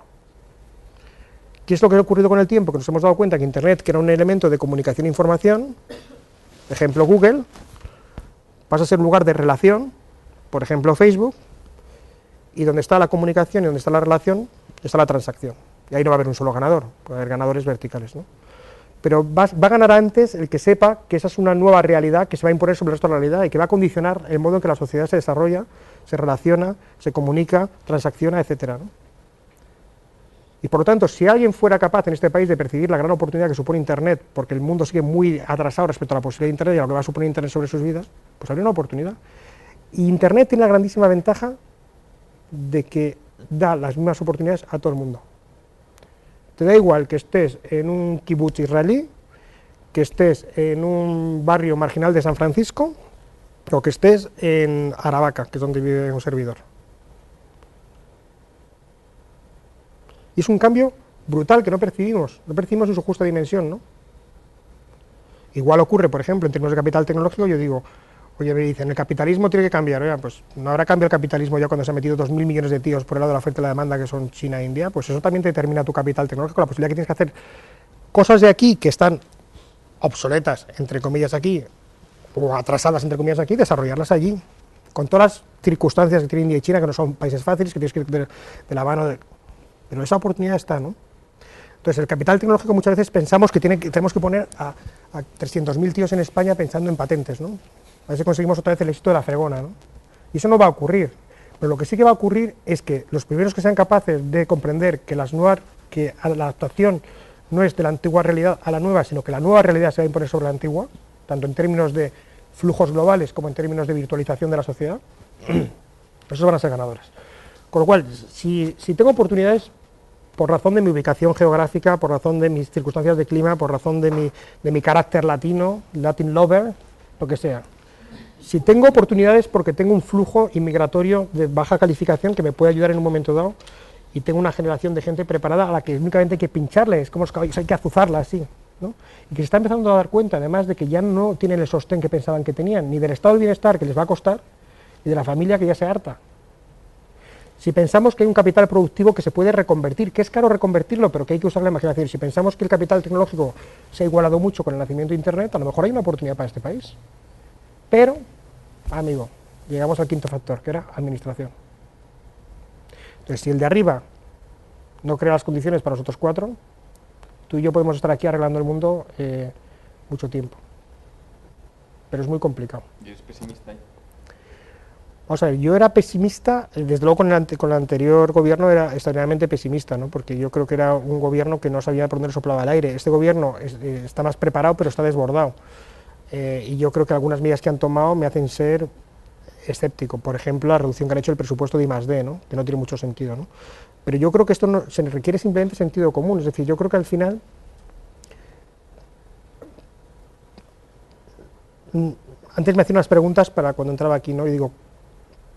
¿Qué es lo que ha ocurrido con el tiempo? Que nos hemos dado cuenta que Internet, que era un elemento de comunicación e información, ejemplo Google, pasa a ser un lugar de relación, por ejemplo Facebook, y donde está la comunicación y donde está la relación, está la transacción. Y ahí no va a haber un solo ganador, va a haber ganadores verticales, ¿no? Pero va a ganar antes el que sepa que esa es una nueva realidad que se va a imponer sobre el resto de la realidad y que va a condicionar el modo en que la sociedad se desarrolla, se relaciona, se comunica, transacciona, etcétera, ¿no? Y por lo tanto, si alguien fuera capaz en este país de percibir la gran oportunidad que supone Internet, porque el mundo sigue muy atrasado respecto a la posibilidad de Internet y a lo que va a suponer Internet sobre sus vidas, pues habría una oportunidad. Y Internet tiene la grandísima ventaja de que da las mismas oportunidades a todo el mundo. Te da igual que estés en un kibutz israelí, que estés en un barrio marginal de San Francisco, o que estés en Aravaca, que es donde vive un servidor. Y es un cambio brutal que no percibimos en su justa dimensión, ¿no? Igual ocurre, por ejemplo, en términos de capital tecnológico, yo digo, oye, me dicen, el capitalismo tiene que cambiar. Oiga, pues no habrá cambiado el capitalismo ya cuando se han metido 2.000 millones de tíos por el lado de la oferta y la demanda, que son China e India. Pues eso también te determina tu capital tecnológico, la posibilidad que tienes que hacer cosas de aquí que están obsoletas, entre comillas aquí, o atrasadas, entre comillas, aquí, desarrollarlas allí, con todas las circunstancias que tiene India y China, que no son países fáciles, que tienes que ir de la mano, pero esa oportunidad está, ¿no? Entonces, el capital tecnológico muchas veces pensamos que tenemos que poner a 300.000 tíos en España pensando en patentes, ¿no? A ver si conseguimos otra vez el éxito de la fregona, ¿no? Y eso no va a ocurrir, pero lo que sí que va a ocurrir es que los primeros que sean capaces de comprender que la adaptación no es de la antigua realidad a la nueva, sino que la nueva realidad se va a imponer sobre la antigua, tanto en términos de flujos globales como en términos de virtualización de la sociedad, esos van a ser ganadores. Con lo cual, si tengo oportunidades, por razón de mi ubicación geográfica, por razón de mis circunstancias de clima, por razón de mi carácter latino, Latin lover, lo que sea, si tengo oportunidades porque tengo un flujo inmigratorio de baja calificación que me puede ayudar en un momento dado, y tengo una generación de gente preparada a la que únicamente hay que pincharle, es como los caballos, hay que azuzarla así, ¿no? Y que se está empezando a dar cuenta, además, de que ya no tienen el sostén que pensaban que tenían, ni del estado de bienestar que les va a costar, ni de la familia que ya se harta. Si pensamos que hay un capital productivo que se puede reconvertir, que es caro reconvertirlo, pero que hay que usar la imaginación, si pensamos que el capital tecnológico se ha igualado mucho con el nacimiento de Internet, a lo mejor hay una oportunidad para este país. Pero, amigo, llegamos al quinto factor, que era administración. Entonces, si el de arriba no crea las condiciones para nosotros cuatro, tú y yo podemos estar aquí arreglando el mundo mucho tiempo. Pero es muy complicado. ¿Y eres pesimista ahí? Vamos a ver, yo era pesimista, desde luego con el anterior gobierno era extraordinariamente pesimista, ¿no? Porque yo creo que era un gobierno que no sabía por dónde soplaba el aire. Este gobierno está más preparado, pero está desbordado. Y yo creo que algunas medidas que han tomado me hacen ser escéptico. Por ejemplo, la reducción que han hecho del presupuesto de I+D, ¿no? Que no tiene mucho sentido, ¿no? Pero yo creo que esto no, se requiere simplemente sentido común, es decir, yo creo que al final antes me hacían unas preguntas para cuando entraba aquí, ¿no? Y digo,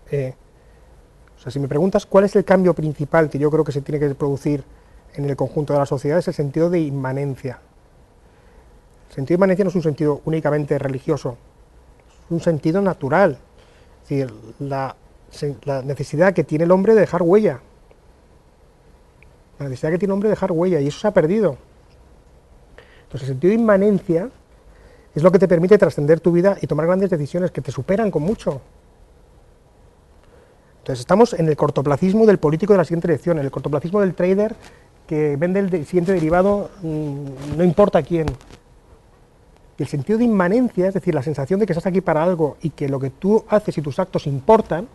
o sea, si me preguntas cuál es el cambio principal que yo creo que se tiene que producir en el conjunto de la sociedad, es el sentido de inmanencia. El sentido de inmanencia no es un sentido únicamente religioso, es un sentido natural. Es decir, la necesidad que tiene el hombre de dejar huella. La necesidad que tiene el hombre de dejar huella, y eso se ha perdido. Entonces, el sentido de inmanencia es lo que te permite trascender tu vida y tomar grandes decisiones que te superan con mucho. Entonces, estamos en el cortoplacismo del político de la siguiente elección, en el cortoplacismo del trader que vende el siguiente derivado, no importa quién. Y el sentido de inmanencia, es decir, la sensación de que estás aquí para algo y que lo que tú haces y tus actos importan,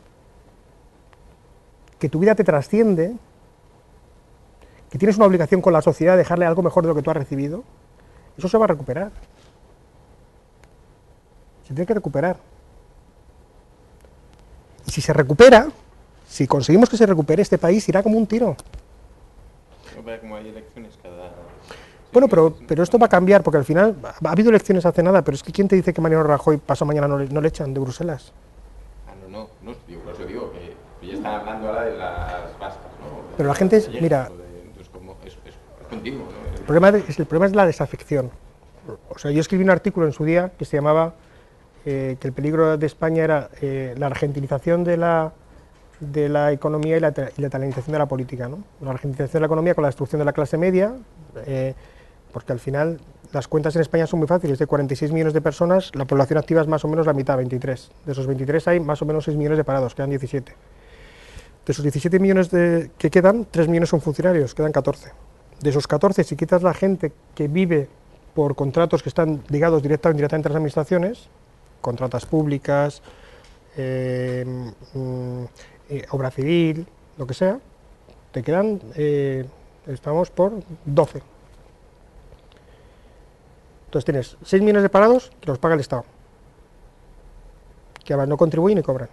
que tu vida te trasciende, que tienes una obligación con la sociedad de dejarle algo mejor de lo que tú has recibido, eso se va a recuperar. Se tiene que recuperar. Y si se recupera, si conseguimos que se recupere, este país irá como un tiro. Como hay elecciones cada... Bueno, pero esto va a cambiar, porque al final ha habido elecciones hace nada, pero es que ¿quién te dice que Mariano Rajoy pasado mañana no le echan de Bruselas? No digo, por eso digo que ya están hablando ahora de las vascas, ¿no? Pero la gente es, mira, Entonces, como es contigo, ¿no? el problema es la desafección. O sea, yo escribí un artículo en su día que se llamaba que el peligro de España era la argentinización de la economía y la italianización de la política, ¿no? La argentinización de la economía con la destrucción de la clase media, porque al final las cuentas en España son muy fáciles, de 46 millones de personas, la población activa es más o menos la mitad, 23. De esos 23 hay más o menos 6 millones de parados, quedan 17. De esos 17 millones que quedan, 3 millones son funcionarios, quedan 14. De esos 14, si quitas la gente que vive por contratos que están ligados directa o indirectamente a las administraciones, contratas públicas, obra civil, lo que sea, te quedan, estamos por 12. Entonces tienes 6 millones de parados que los paga el Estado, que además no contribuyen ni cobran.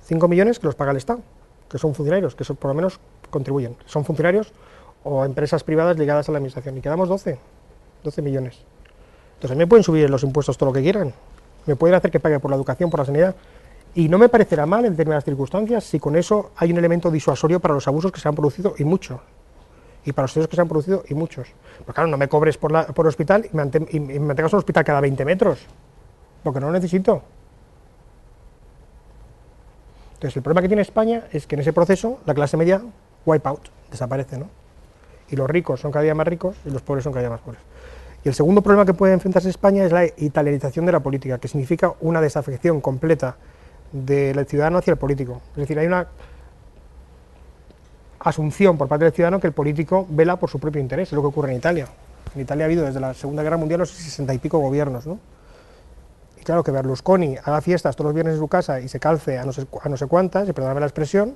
5 millones que los paga el Estado, que son funcionarios, que por lo menos contribuyen, son funcionarios o empresas privadas ligadas a la administración, y quedamos 12 millones. Entonces a mí me pueden subir los impuestos todo lo que quieran, me pueden hacer que pague por la educación, por la sanidad, y no me parecerá mal en determinadas circunstancias si con eso hay un elemento disuasorio para los abusos que se han producido, y muchos, y para los estudios que se han producido, y muchos. Pero claro, no me cobres por hospital y me mantengas un hospital cada 20 metros, porque no lo necesito. Entonces el problema que tiene España es que en ese proceso la clase media wipe out, desaparece, ¿no? Y los ricos son cada día más ricos y los pobres son cada día más pobres. Y el segundo problema que puede enfrentarse España es la italianización de la política, que significa una desafección completa del ciudadano hacia el político. Es decir, hay una asunción por parte del ciudadano que el político vela por su propio interés, es lo que ocurre en Italia. En Italia ha habido desde la Segunda Guerra Mundial los 60 y pico gobiernos, ¿no? Y claro, que Berlusconi haga fiestas todos los viernes en su casa y se calce a no sé cuántas, y perdóname la expresión,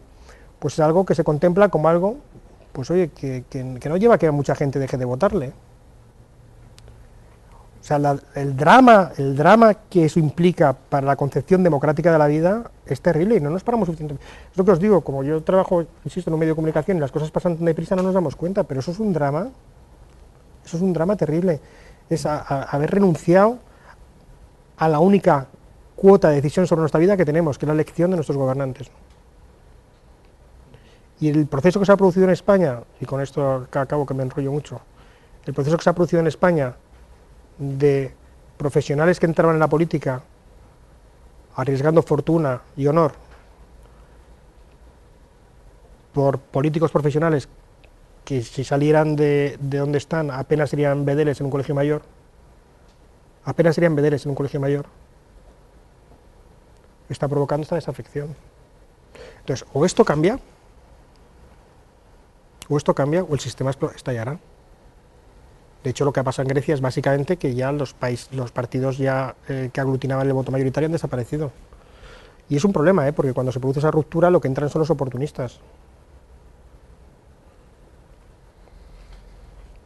pues es algo que se contempla como algo, pues oye, que no lleva a que mucha gente deje de votarle. O sea, el drama que eso implica para la concepción democrática de la vida es terrible y no nos paramos suficientemente. Es lo que os digo, como yo trabajo, insisto, en un medio de comunicación y las cosas pasan tan deprisa, no nos damos cuenta, pero eso es un drama terrible. Es haber renunciado a la única cuota de decisión sobre nuestra vida que tenemos, que es la elección de nuestros gobernantes. Y el proceso que se ha producido en España, y con esto acabo que me enrollo mucho, el proceso que se ha producido en España de profesionales que entraban en la política arriesgando fortuna y honor por políticos profesionales que si salieran de donde están apenas serían bedeles en un colegio mayor, está provocando esta desafección. Entonces, o esto cambia, o el sistema estallará. De hecho, lo que ha pasado en Grecia es básicamente que ya los partidos ya que aglutinaban el voto mayoritario han desaparecido. Y es un problema, porque cuando se produce esa ruptura lo que entran son los oportunistas.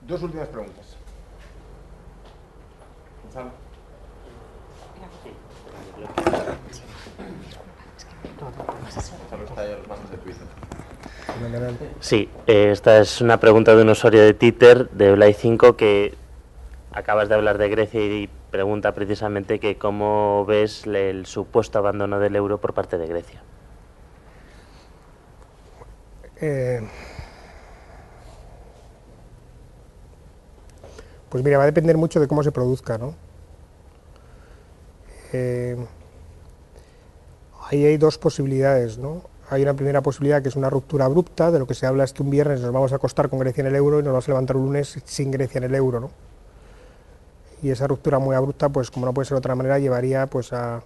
Dos últimas preguntas. Gonzalo. Gonzalo está ahí a los mandos de Twitter. Sí, esta es una pregunta de un usuario de Twitter, de Blay5, que acabas de hablar de Grecia y pregunta precisamente que cómo ves el supuesto abandono del euro por parte de Grecia. Pues mira, va a depender mucho de cómo se produzca, ¿no? Ahí hay dos posibilidades, ¿no? Hay una primera posibilidad que es una ruptura abrupta, de lo que se habla es que un viernes nos vamos a acostar con Grecia en el euro y nos vamos a levantar un lunes sin Grecia en el euro, ¿no? Y esa ruptura muy abrupta, pues como no puede ser de otra manera, llevaría pues a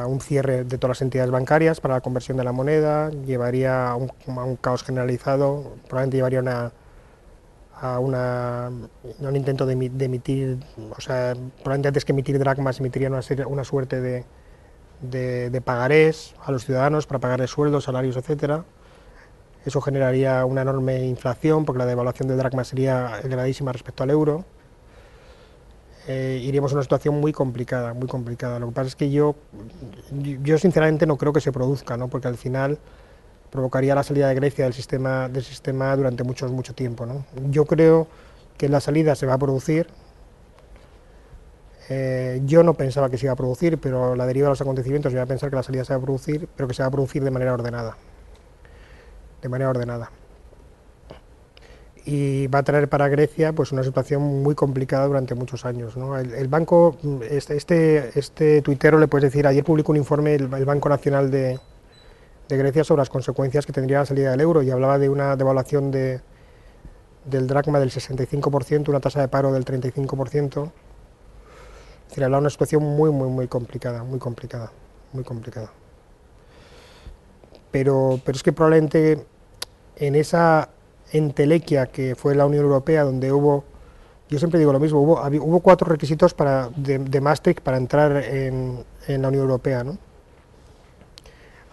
un cierre de todas las entidades bancarias para la conversión de la moneda, llevaría a un caos generalizado, probablemente llevaría a un intento de emitir, o sea, probablemente antes que emitir dracmas emitirían una suerte de pagarés a los ciudadanos para pagarles sueldos, salarios, etcétera. Eso generaría una enorme inflación porque la devaluación del dracma sería elevadísima respecto al euro. Iríamos a una situación muy complicada, muy complicada. Lo que pasa es que yo sinceramente no creo que se produzca, ¿no? Porque al final provocaría la salida de Grecia del sistema durante mucho tiempo, ¿no? Yo creo que la salida se va a producir. Yo no pensaba que se iba a producir, pero la deriva de los acontecimientos me va a pensar que la salida se va a producir, pero que se va a producir de manera ordenada. Y va a traer para Grecia pues una situación muy complicada durante muchos años, ¿no? El banco, este tuitero le puedes decir, ayer publicó un informe el Banco Nacional de Grecia sobre las consecuencias que tendría la salida del euro y hablaba de una devaluación del dracma del 65%, una tasa de paro del 35%. Es decir, hablaba de una situación muy complicada, muy complicada. Pero es que probablemente en esa entelequia que fue la Unión Europea, donde hubo, yo siempre digo lo mismo, hubo 4 requisitos de Maastricht para entrar en la Unión Europea, ¿no?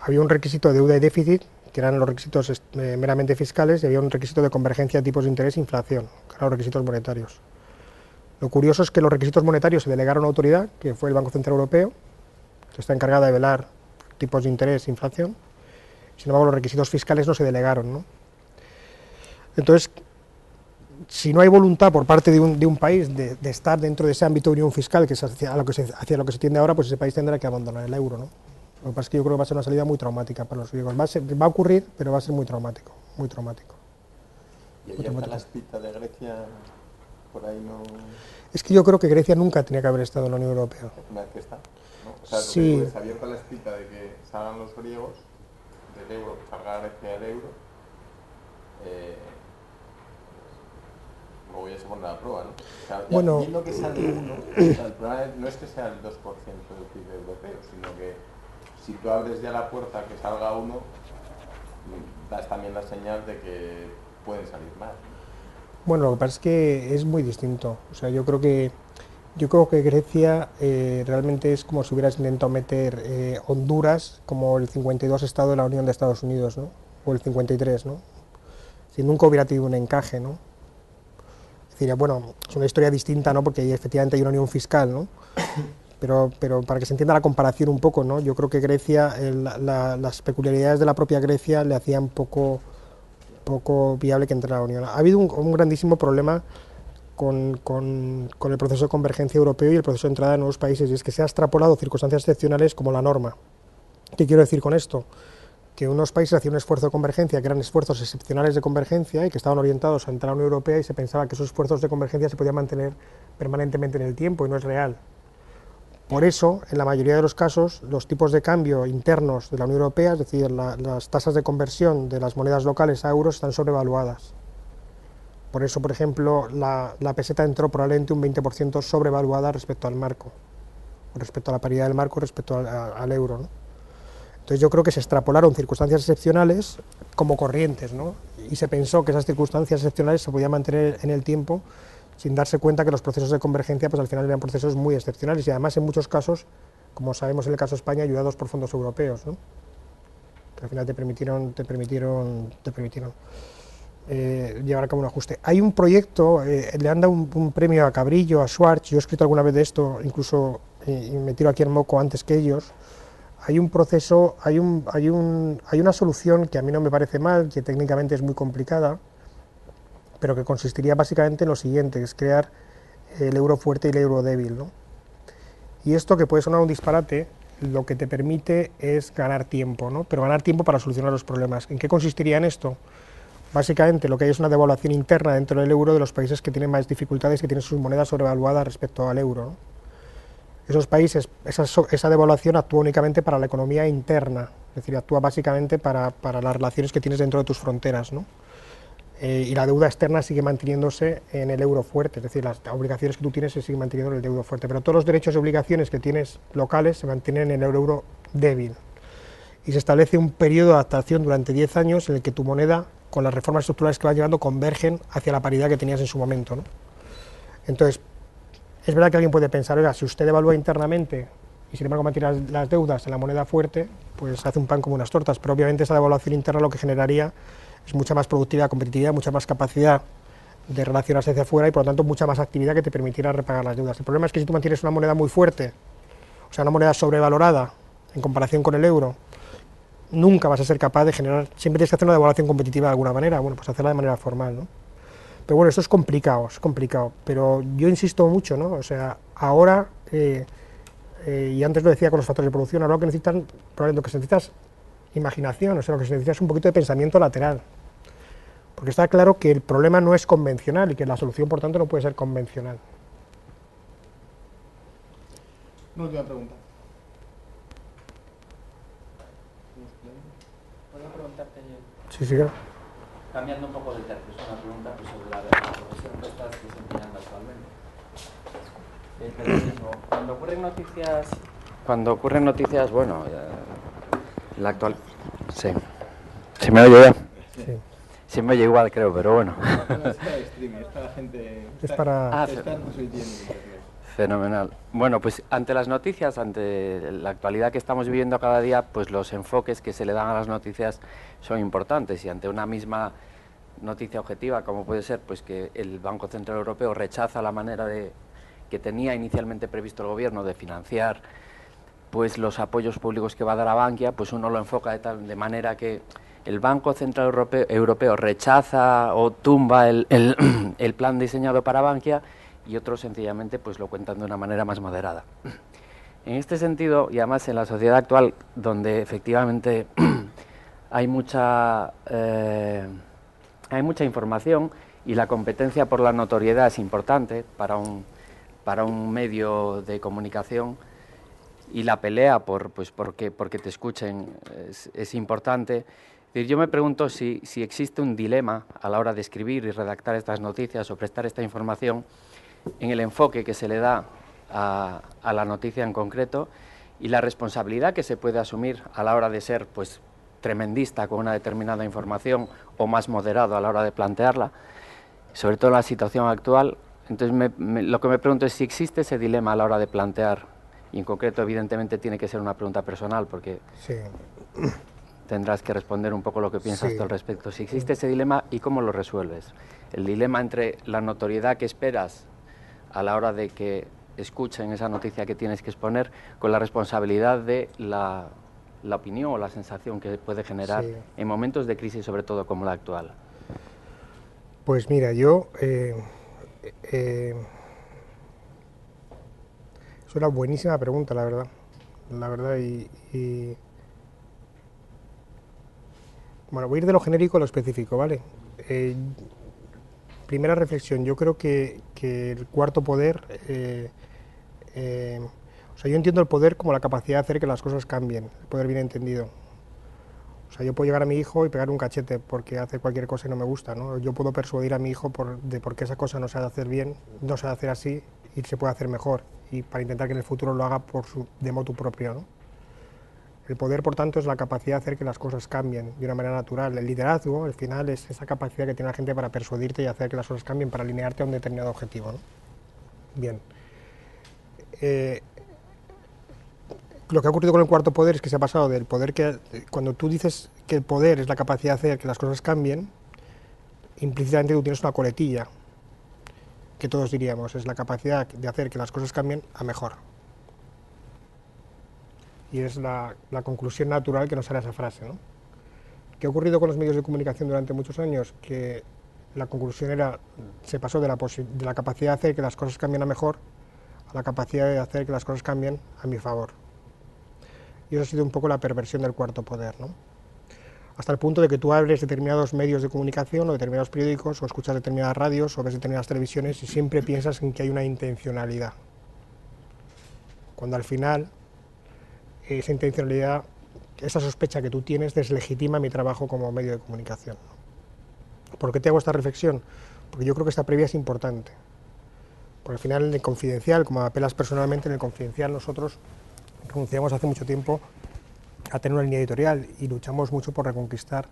Había un requisito de deuda y déficit, que eran los requisitos meramente fiscales, y había un requisito de convergencia de tipos de interés e inflación, que eran los requisitos monetarios. Lo curioso es que los requisitos monetarios se delegaron a una autoridad, que fue el Banco Central Europeo, que está encargada de velar tipos de interés e inflación. Sin embargo, los requisitos fiscales no se delegaron, ¿no? Entonces, si no hay voluntad por parte de un país de estar dentro de ese ámbito de unión fiscal, que es hacia lo que se tiende ahora, pues ese país tendrá que abandonar el euro, ¿no? Lo que pasa es que yo creo que va a ser una salida muy traumática para los griegos. Va a ocurrir, pero va a ser muy traumático. ¿Y ahí está la espita de Grecia? Por ahí no... Es que yo creo que Grecia nunca tenía que haber estado en la Unión Europea. Una vez que está, ¿no? O sea, sí. Se abierta la espita de que salgan los griegos del euro, que salga Grecia del euro. luego ya se pone a la prueba, ¿no? O sea, Bueno, viendo que sale uno, o sea, el problema no es que sea el 2% del PIB europeo, sino que si tú abres ya la puerta a que salga uno, das también la señal de que pueden salir más. bueno, lo que pasa es que es muy distinto. O sea, yo creo que Grecia realmente es como si hubieras intentado meter Honduras como el 52 estado de la Unión de Estados Unidos, ¿no? O el 53, ¿no? Si nunca hubiera tenido un encaje, ¿no? Es decir, bueno, es una historia distinta, ¿no? Porque efectivamente hay una unión fiscal, ¿no? Pero para que se entienda la comparación un poco, ¿no? Yo creo que Grecia, las peculiaridades de la propia Grecia le hacían poco viable que entrara a la Unión. Ha habido un grandísimo problema con el proceso de convergencia europeo y el proceso de entrada de nuevos países, y es que se ha extrapolado circunstancias excepcionales como la norma. ¿Qué quiero decir con esto? Que unos países hacían un esfuerzo de convergencia, que eran esfuerzos excepcionales de convergencia y que estaban orientados a entrar a la Unión Europea, y se pensaba que esos esfuerzos de convergencia se podían mantener permanentemente en el tiempo, y no es real. Por eso, en la mayoría de los casos, los tipos de cambio internos de la Unión Europea, es decir, las tasas de conversión de las monedas locales a euros, están sobrevaluadas. Por eso, por ejemplo, la peseta entró probablemente un 20% sobrevaluada respecto al marco, respecto a la paridad del marco, respecto al euro, ¿no? Entonces yo creo que se extrapolaron circunstancias excepcionales como corrientes, ¿no? Y se pensó que esas circunstancias excepcionales se podían mantener en el tiempo, sin darse cuenta que los procesos de convergencia pues al final eran procesos muy excepcionales, y además en muchos casos, como sabemos en el caso de España, ayudados por fondos europeos, ¿no? Que al final te permitieron llevar a cabo un ajuste. Hay un proyecto, le han dado un premio a Cabrillo, a Schwartz, yo he escrito alguna vez de esto, incluso y me tiro aquí en moco antes que ellos. Hay un proceso, hay una solución que a mí no me parece mal, que técnicamente es muy complicada, pero que consistiría básicamente en lo siguiente, es crear el euro fuerte y el euro débil, ¿no? Y esto, que puede sonar un disparate, lo que te permite es ganar tiempo, ¿no? Pero ganar tiempo para solucionar los problemas. ¿En qué consistiría en esto? Básicamente lo que hay es una devaluación interna dentro del euro de los países que tienen más dificultades, que tienen sus monedas sobrevaluadas respecto al euro, ¿no? Esos países, esa devaluación actúa únicamente para la economía interna, es decir, actúa básicamente para las relaciones que tienes dentro de tus fronteras, ¿no? Y la deuda externa sigue manteniéndose en el euro fuerte, es decir, las obligaciones que tú tienes se siguen manteniendo en el euro fuerte, pero todos los derechos y obligaciones que tienes locales se mantienen en el euro débil. Y se establece un periodo de adaptación durante 10 años en el que tu moneda, con las reformas estructurales que vas llevando, convergen hacia la paridad que tenías en su momento, ¿no? Entonces, es verdad que alguien puede pensar, oiga, si usted devalúa internamente y sin embargo mantiene las deudas en la moneda fuerte, pues hace un pan como unas tortas, pero obviamente esa devaluación interna lo que generaría es mucha más productividad, competitividad, mucha más capacidad de relacionarse hacia afuera y por lo tanto mucha más actividad que te permitiera repagar las deudas. El problema es que si tú mantienes una moneda muy fuerte, o sea, una moneda sobrevalorada en comparación con el euro, nunca vas a ser capaz de generar, siempre tienes que hacer una devaluación competitiva de alguna manera, bueno, pues hacerla de manera formal, ¿no? Pero bueno, eso es complicado, pero yo insisto mucho, ¿no? O sea, ahora, y antes lo decía con los factores de producción, ahora lo que necesitan, probablemente lo que se necesita es imaginación, o sea, lo que se necesita es un poquito de pensamiento lateral, porque está claro que el problema no es convencional y que la solución, por tanto, no puede ser convencional. Una última pregunta. ¿Puedo preguntarte yo? Sí, claro. Cambiando un poco de tercio, es una pregunta pues, sobre la profesión que estás desempeñando actualmente. El periodismo. Cuando ocurren noticias, bueno, la actual... Sí. ¿Se me oye ya? Sí. Se me oye igual, creo, pero bueno. No, es para streaming, es para la gente... Es para... Está transmitiendo en internet. Fenomenal. Bueno, pues ante las noticias, ante la actualidad que estamos viviendo cada día, pues los enfoques que se le dan a las noticias son importantes, y ante una misma noticia objetiva, como puede ser pues que el Banco Central Europeo rechaza la manera que tenía inicialmente previsto el gobierno de financiar pues los apoyos públicos que va a dar a Bankia, pues uno lo enfoca de manera que el Banco Central Europeo rechaza o tumba el plan diseñado para Bankia, y otros sencillamente pues lo cuentan de una manera más moderada. En este sentido, y además en la sociedad actual, donde efectivamente hay mucha información y la competencia por la notoriedad es importante para un medio de comunicación, y la pelea porque te escuchen es importante, Yo me pregunto si existe un dilema a la hora de escribir y redactar estas noticias o prestar esta información en el enfoque que se le da a la noticia en concreto y la responsabilidad que se puede asumir a la hora de ser pues tremendista con una determinada información o más moderado a la hora de plantearla, sobre todo en la situación actual. Entonces lo que me pregunto es si existe ese dilema a la hora de plantear, y en concreto evidentemente tiene que ser una pregunta personal porque Sí. tendrás que responder un poco lo que piensas Sí. tú al respecto. Si existe ese dilema y cómo lo resuelves. El dilema entre la notoriedad que esperas a la hora de que escuchen esa noticia que tienes que exponer con la responsabilidad de la opinión o la sensación que puede generar Sí. en momentos de crisis, sobre todo como la actual. Pues mira, yo... es una buenísima pregunta, la verdad. La verdad, Bueno, voy a ir de lo genérico a lo específico, ¿vale? Primera reflexión, yo creo que el cuarto poder... o sea, yo entiendo el poder como la capacidad de hacer que las cosas cambien, el poder bien entendido. O sea, yo puedo llegar a mi hijo y pegar un cachete porque hace cualquier cosa y no me gusta, ¿no? Yo puedo persuadir a mi hijo de por qué esa cosa no se ha de hacer bien, no se ha de hacer así y se puede hacer mejor, y para intentar que en el futuro lo haga de motu propio, ¿no? El poder, por tanto, es la capacidad de hacer que las cosas cambien de una manera natural. El liderazgo, al final, es esa capacidad que tiene la gente para persuadirte y hacer que las cosas cambien, para alinearte a un determinado objetivo, ¿no? Bien. Lo que ha ocurrido con el cuarto poder es que se ha pasado del poder que... Cuando tú dices que el poder es la capacidad de hacer que las cosas cambien, implícitamente tú tienes una coletilla, que todos diríamos, es la capacidad de hacer que las cosas cambien a mejor. Y es la conclusión natural que nos hará esa frase, ¿no? ¿Qué ha ocurrido con los medios de comunicación durante muchos años? Que la conclusión era, se pasó de la capacidad de hacer que las cosas cambien a mejor a la capacidad de hacer que las cosas cambien a mi favor. Y eso ha sido un poco la perversión del cuarto poder, ¿no? Hasta el punto de que tú abres determinados medios de comunicación o determinados periódicos o escuchas determinadas radios o ves determinadas televisiones y siempre piensas en que hay una intencionalidad. Cuando al final esa intencionalidad, esa sospecha que tú tienes deslegitima mi trabajo como medio de comunicación. ¿Por qué te hago esta reflexión? Porque yo creo que esta previa es importante. Porque al final en el Confidencial, como apelas personalmente, en el Confidencial nosotros renunciamos hace mucho tiempo a tener una línea editorial y luchamos mucho por reconquistar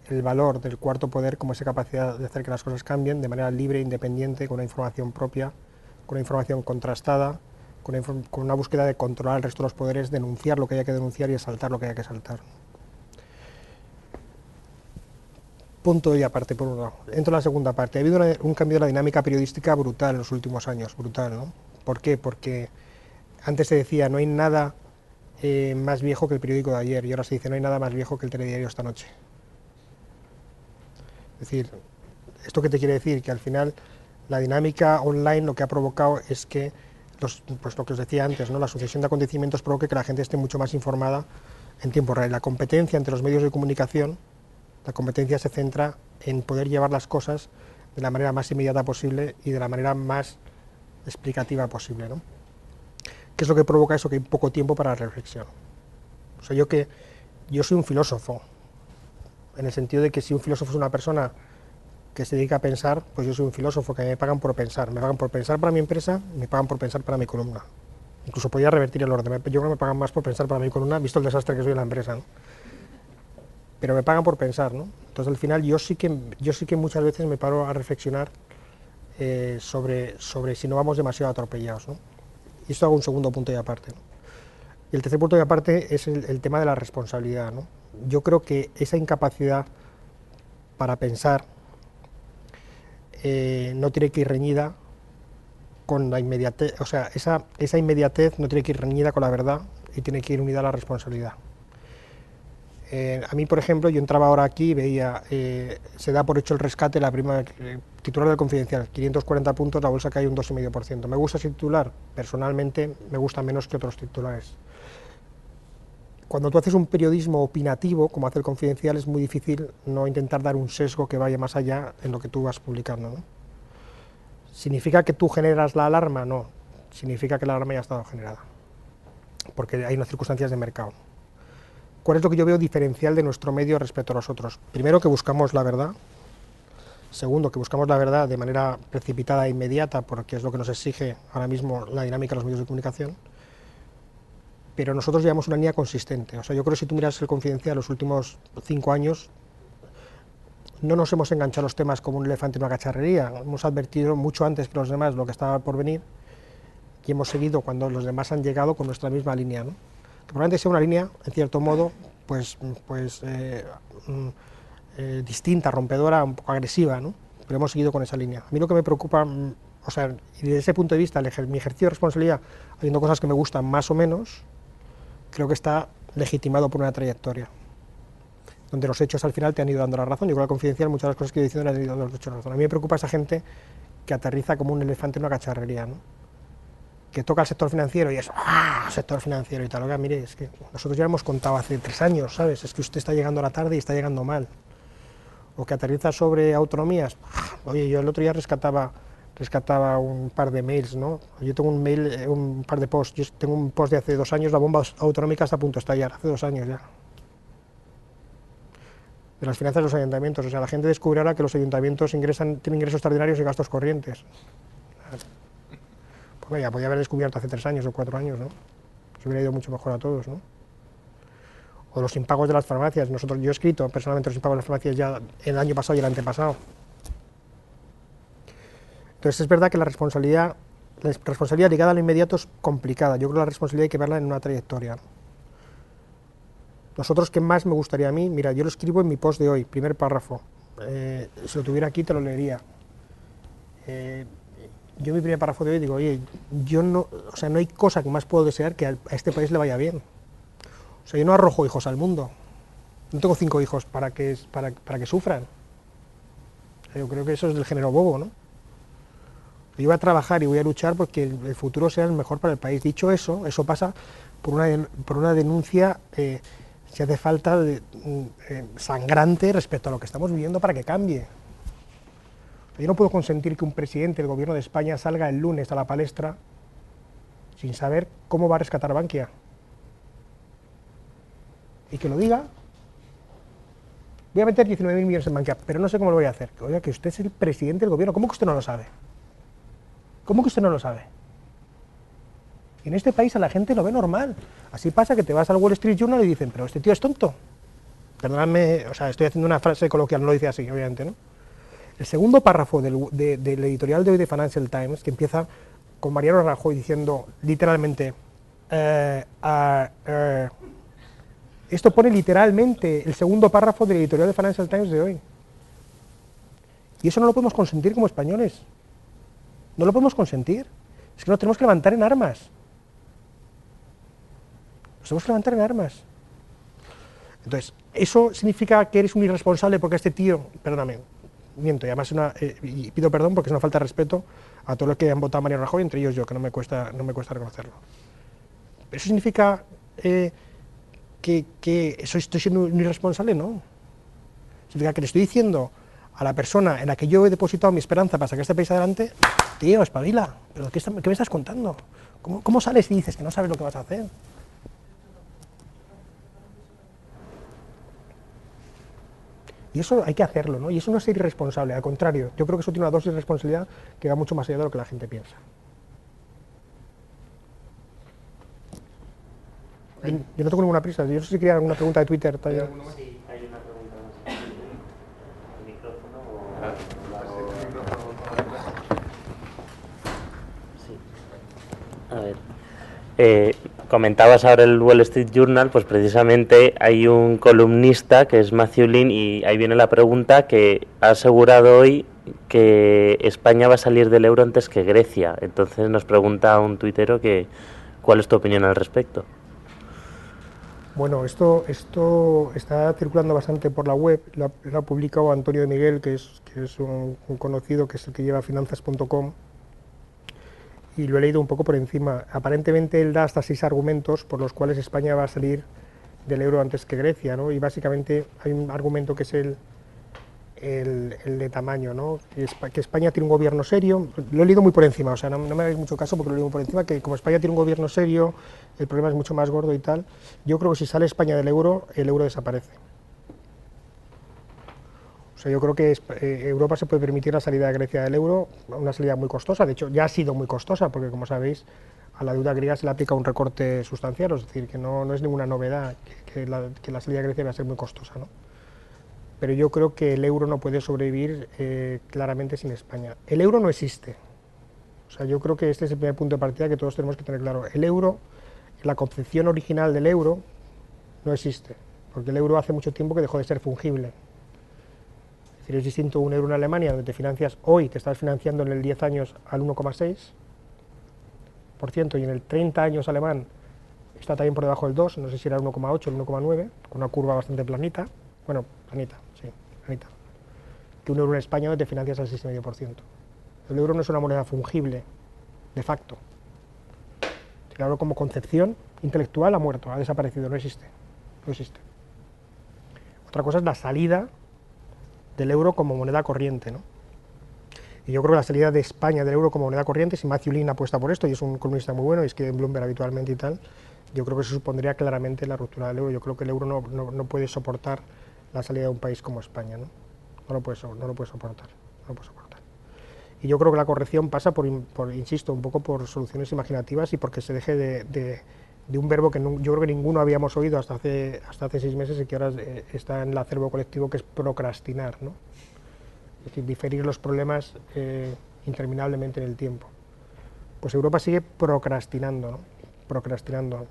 el valor del cuarto poder como esa capacidad de hacer que las cosas cambien de manera libre, independiente, con una información propia, con una información contrastada, con una búsqueda de controlar el resto de los poderes, denunciar lo que haya que denunciar y exaltar lo que haya que exaltar. Punto y aparte, por un lado. Entro en la segunda parte. Ha habido un cambio de la dinámica periodística brutal en los últimos años, brutal, ¿no? ¿Por qué? Porque antes se decía, no hay nada más viejo que el periódico de ayer, y ahora se dice, no hay nada más viejo que el telediario esta noche. Es decir, ¿esto qué te quiere decir? Que al final la dinámica online lo que ha provocado es que, pues lo que os decía antes, ¿no? La sucesión de acontecimientos provoque que la gente esté mucho más informada en tiempo real. La competencia entre los medios de comunicación, la competencia se centra en poder llevar las cosas de la manera más inmediata posible y de la manera más explicativa posible, ¿no? ¿Qué es lo que provoca eso? Que hay poco tiempo para la reflexión. O sea, yo soy un filósofo, en el sentido de que si un filósofo es una persona que se dedica a pensar, pues yo soy un filósofo, que me pagan por pensar. Me pagan por pensar para mi empresa, me pagan por pensar para mi columna. Incluso podría revertir el orden. Yo creo que me pagan más por pensar para mi columna, visto el desastre que soy en la empresa, ¿no? Pero me pagan por pensar, ¿no? Entonces al final yo sí que muchas veces me paro a reflexionar sobre si no vamos demasiado atropellados, ¿no? Y esto hago un segundo punto y aparte, ¿no? Y el tercer punto y aparte es el tema de la responsabilidad, ¿no? Yo creo que esa incapacidad para pensar no tiene que ir reñida con la inmediatez, o sea, esa inmediatez no tiene que ir reñida con la verdad y tiene que ir unida a la responsabilidad. A mí, por ejemplo, yo entraba ahora aquí y veía, se da por hecho el rescate, la prima titular del Confidencial, 540 puntos, la bolsa cae un 2,5%. ¿Me gusta ese titular? Personalmente me gusta menos que otros titulares. Cuando tú haces un periodismo opinativo, como hace el Confidencial, es muy difícil no intentar dar un sesgo que vaya más allá en lo que tú vas publicando, ¿no? ¿Significa que tú generas la alarma? No, significa que la alarma ya ha estado generada, porque hay unas circunstancias de mercado. ¿cuál es lo que yo veo diferencial de nuestro medio respecto a los otros? Primero, que buscamos la verdad. Segundo, que buscamos la verdad de manera precipitada e inmediata, porque es lo que nos exige ahora mismo la dinámica de los medios de comunicación. Pero nosotros llevamos una línea consistente. O sea, yo creo que si tú miras el Confidencial los últimos 5 años, no nos hemos enganchado a los temas como un elefante en una cacharrería. Hemos advertido mucho antes que los demás lo que estaba por venir y hemos seguido cuando los demás han llegado con nuestra misma línea, ¿no? Que probablemente sea una línea, en cierto modo, distinta, rompedora, un poco agresiva, ¿no? Pero hemos seguido con esa línea. A mí lo que me preocupa, o sea, y desde ese punto de vista, mi ejercicio de responsabilidad, haciendo cosas que me gustan más o menos, creo que está legitimado por una trayectoria, donde los hechos al final te han ido dando la razón. Yo creo que Confidencial, muchas de las cosas que he diciendo le han ido dando los hechos la razón. A mí me preocupa esa gente que aterriza como un elefante en una cacharrería, ¿no? Que toca el sector financiero y es sector financiero y tal. Oiga, mire, es que nosotros ya hemos contado hace 3 años, ¿sabes? Es que usted está llegando a la tarde y está llegando mal. O que aterriza sobre autonomías. Oye, yo el otro día rescataba un par de mails, ¿no? Yo tengo un mail, un par de posts. Yo tengo un post de hace 2 años, la bomba autonómica está a punto de estallar, hace 2 años ya. De las finanzas de los ayuntamientos. O sea, la gente descubre ahora que los ayuntamientos tienen ingresos extraordinarios y gastos corrientes. Pues ya podía haber descubierto hace 3 años o 4 años, ¿no? Se hubiera ido mucho mejor a todos, ¿no? O los impagos de las farmacias. Yo he escrito personalmente los impagos de las farmacias ya el año pasado y el antepasado. Entonces es verdad que la responsabilidad ligada a lo inmediato es complicada. Yo creo que la responsabilidad hay que verla en una trayectoria. Nosotros, ¿qué más me gustaría a mí? Mira, yo lo escribo en mi post de hoy, primer párrafo. Si lo tuviera aquí te lo leería. Yo en mi primer párrafo de hoy digo, oye, no hay cosa que más puedo desear que a este país le vaya bien. O sea, yo no arrojo hijos al mundo. No tengo 5 hijos para que sufran. Yo creo que eso es del género bobo, ¿no? Yo voy a trabajar y voy a luchar porque el futuro sea el mejor para el país. Dicho eso, eso pasa por una denuncia, si hace falta, sangrante respecto a lo que estamos viviendo para que cambie. Yo no puedo consentir que un presidente del gobierno de España salga el lunes a la palestra sin saber cómo va a rescatar Bankia. Y que lo diga. Voy a meter 19.000 millones en Bankia, pero no sé cómo lo voy a hacer. Oiga, que usted es el presidente del gobierno. ¿Cómo que usted no lo sabe? ¿Cómo que usted no lo sabe? En este país a la gente lo ve normal. Así pasa que te vas al Wall Street Journal y dicen, pero este tío es tonto. Perdóname, o sea, estoy haciendo una frase coloquial, no lo dice así, obviamente, ¿no? El segundo párrafo del editorial de hoy de Financial Times, que empieza con Mariano Rajoy diciendo literalmente, esto pone literalmente el segundo párrafo del editorial de Financial Times de hoy. Y eso no lo podemos consentir como españoles. No lo podemos consentir. Es que nos tenemos que levantar en armas. Nos tenemos que levantar en armas. Entonces, ¿eso significa que eres un irresponsable porque este tío, perdóname, miento, y además y pido perdón porque es una falta de respeto a todos los que han votado a Mariano Rajoy, entre ellos yo, que no me cuesta reconocerlo. ¿Eso significa que estoy siendo un irresponsable? No. Significa que le estoy diciendo a la persona en la que yo he depositado mi esperanza para sacar este país adelante, tío, espabila, ¿pero qué me estás contando? ¿Cómo sales y dices que no sabes lo que vas a hacer? Y eso hay que hacerlo, ¿no? Y eso no es ser irresponsable, al contrario, yo creo que eso tiene una dosis de responsabilidad que va mucho más allá de lo que la gente piensa. Yo no tengo ninguna prisa, yo no sé si quería alguna pregunta de Twitter. Sí, hay una pregunta más. ¿El micrófono o...? Sí. A ver. Comentabas ahora el Wall Street Journal, pues precisamente hay un columnista que es Matthew Lin y ahí viene la pregunta que ha asegurado hoy que España va a salir del euro antes que Grecia. Entonces nos pregunta un tuitero que ¿cuál es tu opinión al respecto? Bueno, esto está circulando bastante por la web, lo ha publicado Antonio de Miguel, que es un conocido, que es el que lleva finanzas.com, y lo he leído un poco por encima. Aparentemente él da hasta 6 argumentos por los cuales España va a salir del euro antes que Grecia, ¿no? Y básicamente hay un argumento que es el el de tamaño, ¿no? Que España tiene un gobierno serio, lo he leído muy por encima, o sea, no me hagáis mucho caso porque lo he leído por encima, que como España tiene un gobierno serio, el problema es mucho más gordo y tal. Yo creo que si sale España del euro, el euro desaparece. O sea, yo creo que Europa se puede permitir la salida de Grecia del euro, una salida muy costosa, de hecho ya ha sido muy costosa, porque como sabéis, a la deuda griega se le aplica un recorte sustancial, es decir, que no es ninguna novedad que la salida de Grecia va a ser muy costosa, ¿no? Pero yo creo que el euro no puede sobrevivir claramente sin España. El euro no existe. O sea, yo creo que este es el primer punto de partida que todos tenemos que tener claro. El euro, la concepción original del euro, no existe, porque el euro hace mucho tiempo que dejó de ser fungible. Es decir, es distinto un euro en Alemania, donde te financias hoy, te estás financiando en el 10 años al 1,6%, y en el 30 años alemán está también por debajo del 2, no sé si era el 1,8 o el 1,9, con una curva bastante planita. Bueno, planita, sí, planita. Que un euro en España donde te financias al 6,5%. El euro no es una moneda fungible, de facto. El euro como concepción intelectual ha muerto, ha desaparecido, no existe. No existe. Otra cosa es la salida del euro como moneda corriente, ¿no? Y yo creo que la salida de España del euro como moneda corriente, si Matthew Lin apuesta por esto, y es un columnista muy bueno, y es que en Bloomberg habitualmente y tal, yo creo que eso supondría claramente la ruptura del euro. Yo creo que el euro no puede soportar la salida de un país como España, ¿no? No lo puede soportar. Y yo creo que la corrección pasa por insisto, un poco por soluciones imaginativas y porque se deje de un verbo que yo creo que ninguno habíamos oído hasta hace 6 meses y que ahora está en el acervo colectivo, que es procrastinar, ¿no? Es decir, diferir los problemas interminablemente en el tiempo. Pues Europa sigue procrastinando, ¿no? Procrastinando.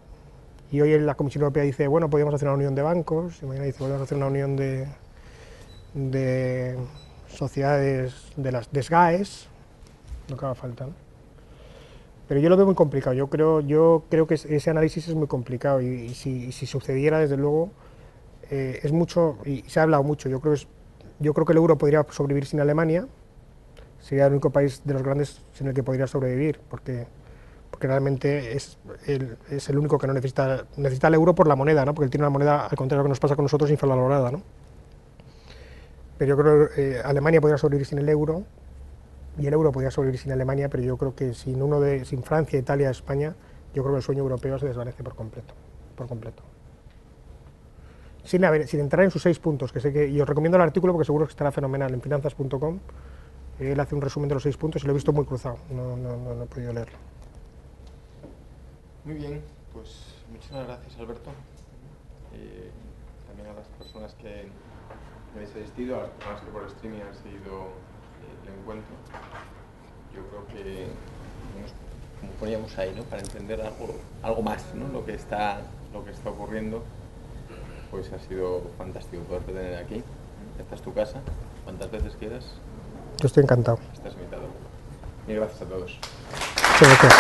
Y hoy la Comisión Europea dice, bueno, podríamos hacer una unión de bancos, y mañana dice, podríamos hacer una unión de sociedades, de las SGAEs, lo que haga falta, ¿no? Pero yo lo veo muy complicado, yo creo que ese análisis es muy complicado, y si sucediera, desde luego, es mucho, y se ha hablado mucho, yo creo que el euro podría sobrevivir sin Alemania, sería el único país de los grandes sin el que podría sobrevivir, porque realmente es el único que no necesita el euro por la moneda, ¿no? Porque él tiene una moneda, al contrario de lo que nos pasa con nosotros, infravalorada, ¿no? Pero yo creo que Alemania podría sobrevivir sin el euro, y el euro podría sobrevivir sin Alemania, pero yo creo que sin Francia, Italia, España, yo creo que el sueño europeo se desvanece por completo. Sin entrar en sus 6 puntos, y os recomiendo el artículo porque seguro que estará fenomenal en finanzas.com. Él hace un resumen de los 6 puntos y lo he visto muy cruzado, no he podido leerlo. Muy bien, pues muchísimas gracias, Alberto. También a las personas que habéis asistido, a las personas que por streaming han seguido el encuentro. Yo creo que, como poníamos ahí, ¿no? Para entender algo más, ¿no? Lo que está ocurriendo, pues ha sido fantástico poder tener aquí. Esta es tu casa, cuantas veces quieras. Yo estoy encantado. Estás invitado. Y gracias a todos. Muchas gracias.